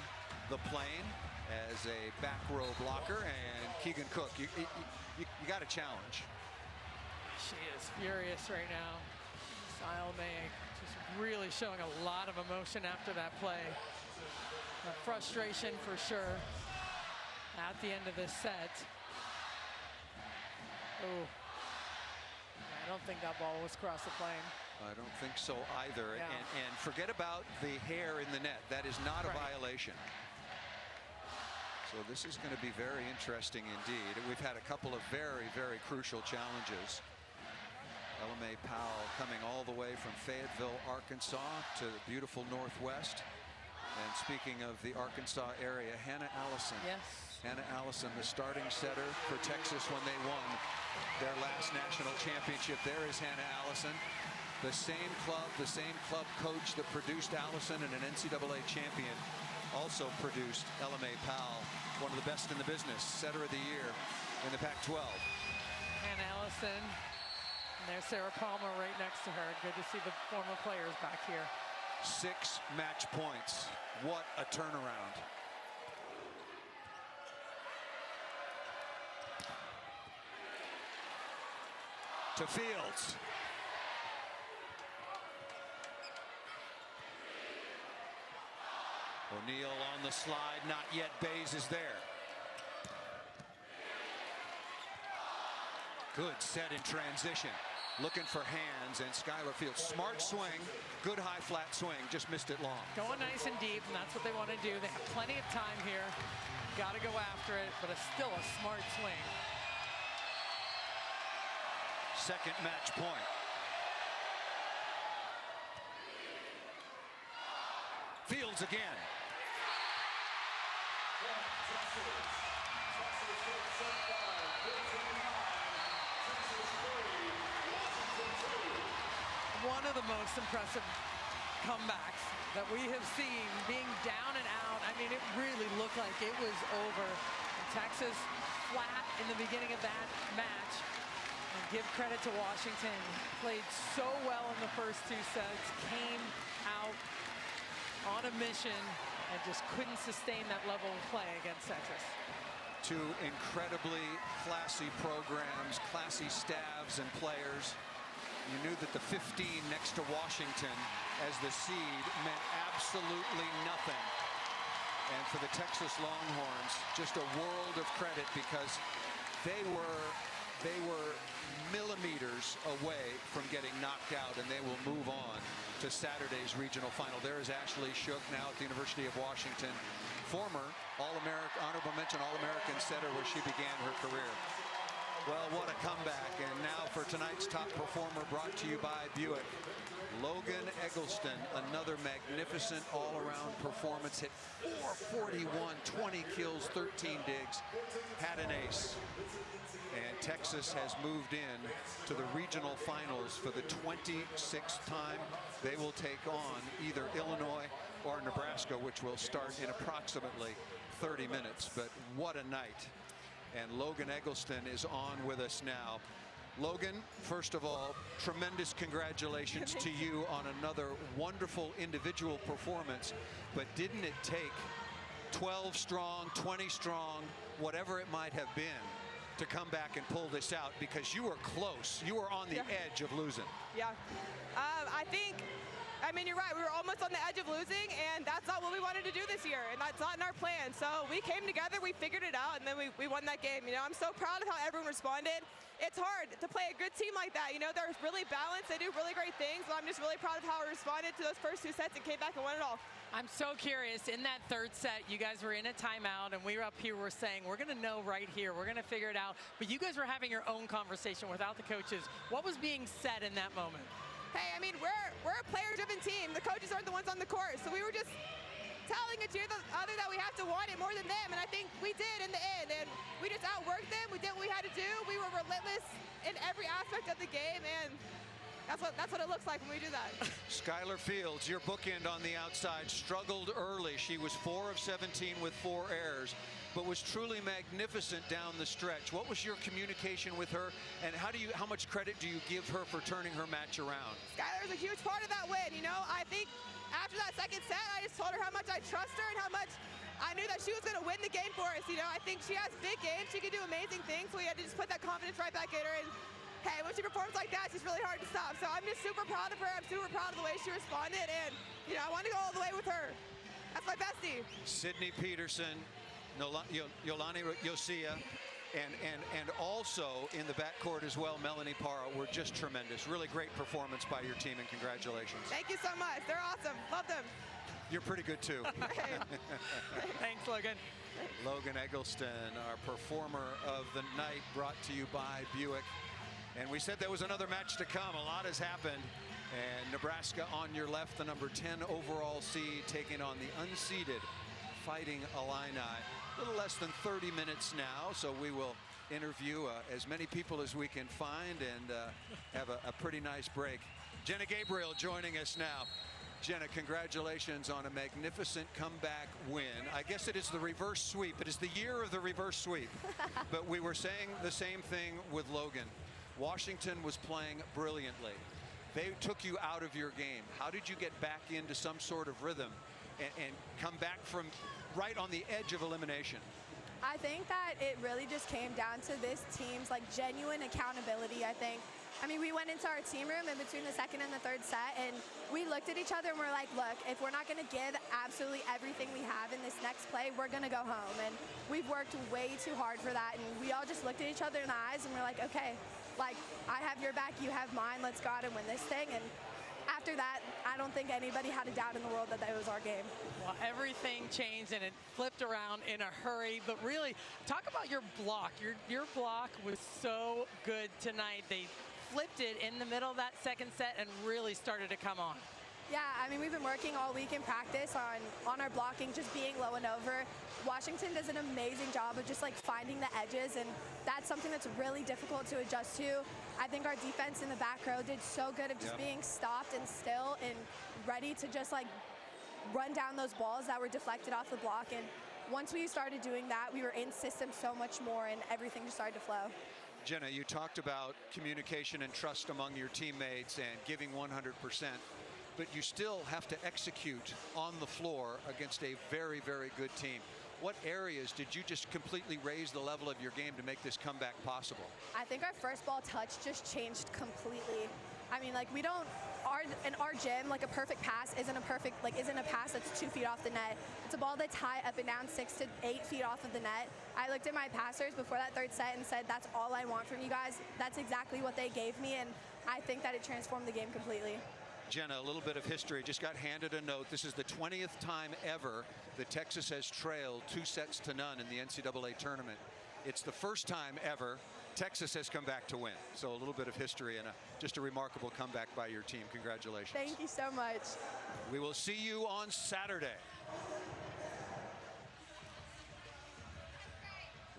the plane as a back row blocker, and Keegan Cook, you got a challenge. She is furious right now. LMA just really showing a lot of emotion after that play. Frustration for sure at the end of this set. Oh, I don't think that ball was across the plane. I don't think so either. Yeah. And forget about the hair in the net. That is not a violation. So this is going to be very interesting indeed. We've had a couple of very, very crucial challenges. LMA Powell coming all the way from Fayetteville, Arkansas to the beautiful Northwest. And speaking of the Arkansas area, Hannah Allison. Yes. Hannah Allison, the starting setter for Texas when they won their last national championship. There is Hannah Allison. The same club coach that produced Allison and an NCAA champion also produced LMA Powell, one of the best in the business, setter of the year in the Pac-12. Hannah Allison, and there's Sarah Palmer right next to her. Good to see the former players back here. 6 match points. What a turnaround. To Fields. O'Neal on the slide, not yet. Bays is there. Good set in transition. Looking for hands, and Skylar Fields. Smart swing, good high flat swing, just missed it long. Going nice and deep, and that's what they want to do. They have plenty of time here. Got to go after it, but it's still a smart swing. Second match point. Fields again. One of the most impressive comebacks that we have seen, being down and out. I mean, it really looked like it was over. And Texas flat in the beginning of that match. And give credit to Washington. Played so well in the first two sets, came out on a mission and just couldn't sustain that level of play against Texas. Two incredibly classy programs, classy staffs and players. You knew that the 15 next to Washington as the seed meant absolutely nothing. And for the Texas Longhorns, just a world of credit, because they were millimeters away from getting knocked out, and they will move on to Saturday's regional final. There is Ashley Shook now at the University of Washington, former All-American, honorable mention All-American setter where she began her career. Well, what a comeback. And now for tonight's top performer, brought to you by Buick. Logan Eggleston, another magnificent all-around performance. Hit 441, 20 kills, 13 digs, had an ace. And Texas has moved in to the regional finals for the 26th time. They will take on either Illinois or Nebraska, which will start in approximately 30 minutes. But what a night. And Logan Eggleston is on with us now. Logan, first of all, tremendous congratulations to you on another wonderful individual performance. But didn't it take 12 strong, 20 strong, whatever it might have been, to come back and pull this out? Because you were close. You were on the edge of losing. Yeah. I mean, you're right. We were almost on the edge of losing, and that's not what we wanted to do this year, and that's not in our plan. So we came together, we figured it out, and then we won that game. You know, I'm so proud of how everyone responded. It's hard to play a good team like that. You know, they're really balanced. They do really great things. So I'm just really proud of how we responded to those first two sets and came back and won it all. I'm so curious. In that third set, you guys were in a timeout, and we were up here, we're saying, we're going to know right here. We're going to figure it out. But you guys were having your own conversation without the coaches. What was being said in that moment? Hey, I mean, we're a player-driven team. The coaches aren't the ones on the court. So we were just telling each other that we have to want it more than them. And I think we did in the end. And we just outworked them. We did what we had to do. We were relentless in every aspect of the game. And that's what it looks like when we do that. Skylar Fields, your bookend on the outside, struggled early. She was 4 of 17 with 4 errors, but was truly magnificent down the stretch. What was your communication with her, and how much credit do you give her for turning her match around? Skylar's a huge part of that win. You know, I think after that second set, I just told her how much I trust her and how much I knew that she was going to win the game for us. You know, I think she has big games. She can do amazing things. So we had to just put that confidence right back in her. And hey, when she performs like that, she's really hard to stop. So I'm just super proud of her. I'm super proud of the way she responded. And, you know, I want to go all the way with her. That's my bestie. Sydney Peterson, Yolani Yosia, and also in the backcourt as well, Melanie Parra, were just tremendous. Really great performance by your team, and congratulations. Thank you so much. They're awesome. Love them. You're pretty good too. Thanks, Logan. Logan Eggleston, our performer of the night, brought to you by Buick. And we said there was another match to come. A lot has happened. And Nebraska on your left, the number 10 overall seed, taking on the unseeded Fighting Illini. A little less than 30 minutes now, so we will interview as many people as we can find and have a pretty nice break. Jenna Gabriel joining us now. Jenna, congratulations on a magnificent comeback win. I guess it is the reverse sweep. It is the year of the reverse sweep. But we were saying the same thing with Logan. Washington was playing brilliantly. They took you out of your game. How did you get back into some sort of rhythm and come back from right on the edge of elimination? I think that it really just came down to this team's genuine accountability, I think. I mean, we went into our team room in between the second and the third set, and we looked at each other and we're like, look, if we're not going to give absolutely everything we have in this next play, we're going to go home. And we've worked way too hard for that, and we all just looked at each other in the eyes and we're like, okay, I have your back, you have mine, let's go out and win this thing. And after that, I don't think anybody had a doubt in the world that that was our game. Well, everything changed and it flipped around in a hurry. But really, talk about your block. Your block was so good tonight. They flipped it in the middle of that second set and really started to come on. Yeah, I mean, we've been working all week in practice on our blocking, just being low and over. Washington does an amazing job of just like finding the edges, and that's something that's really difficult to adjust to. I think our defense in the back row did so good of just being stopped and still and ready to just like run down those balls that were deflected off the block. And once we started doing that, we were in system so much more, and everything just started to flow. Jenna, you talked about communication and trust among your teammates and giving 100%, but you still have to execute on the floor against a very, very good team. What areas did you just completely raise the level of your game to make this comeback possible? I think our first ball touch just changed completely. I mean, like, we don't, in our gym, like, a perfect pass isn't a pass that's 2 feet off the net. It's a ball that's high up and down 6 to 8 feet off of the net. I looked at my passers before that third set and said, that's all I want from you guys. That's exactly what they gave me, and I think that it transformed the game completely. Jenna, a little bit of history. Just got handed a note. This is the 20th time ever that Texas has trailed 2 sets to none in the NCAA tournament. It's the first time ever Texas has come back to win. So a little bit of history and just a remarkable comeback by your team. Congratulations. Thank you so much. We will see you on Saturday.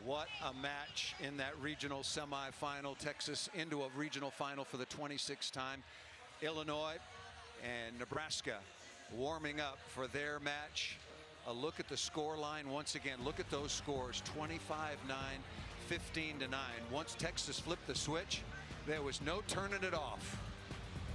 What a match in that regional semifinal. Texas into a regional final for the 26th time. Illinois and Nebraska warming up for their match. A look at the score line once again. Look at those scores, 25-9, 15-9. Once Texas flipped the switch, there was no turning it off.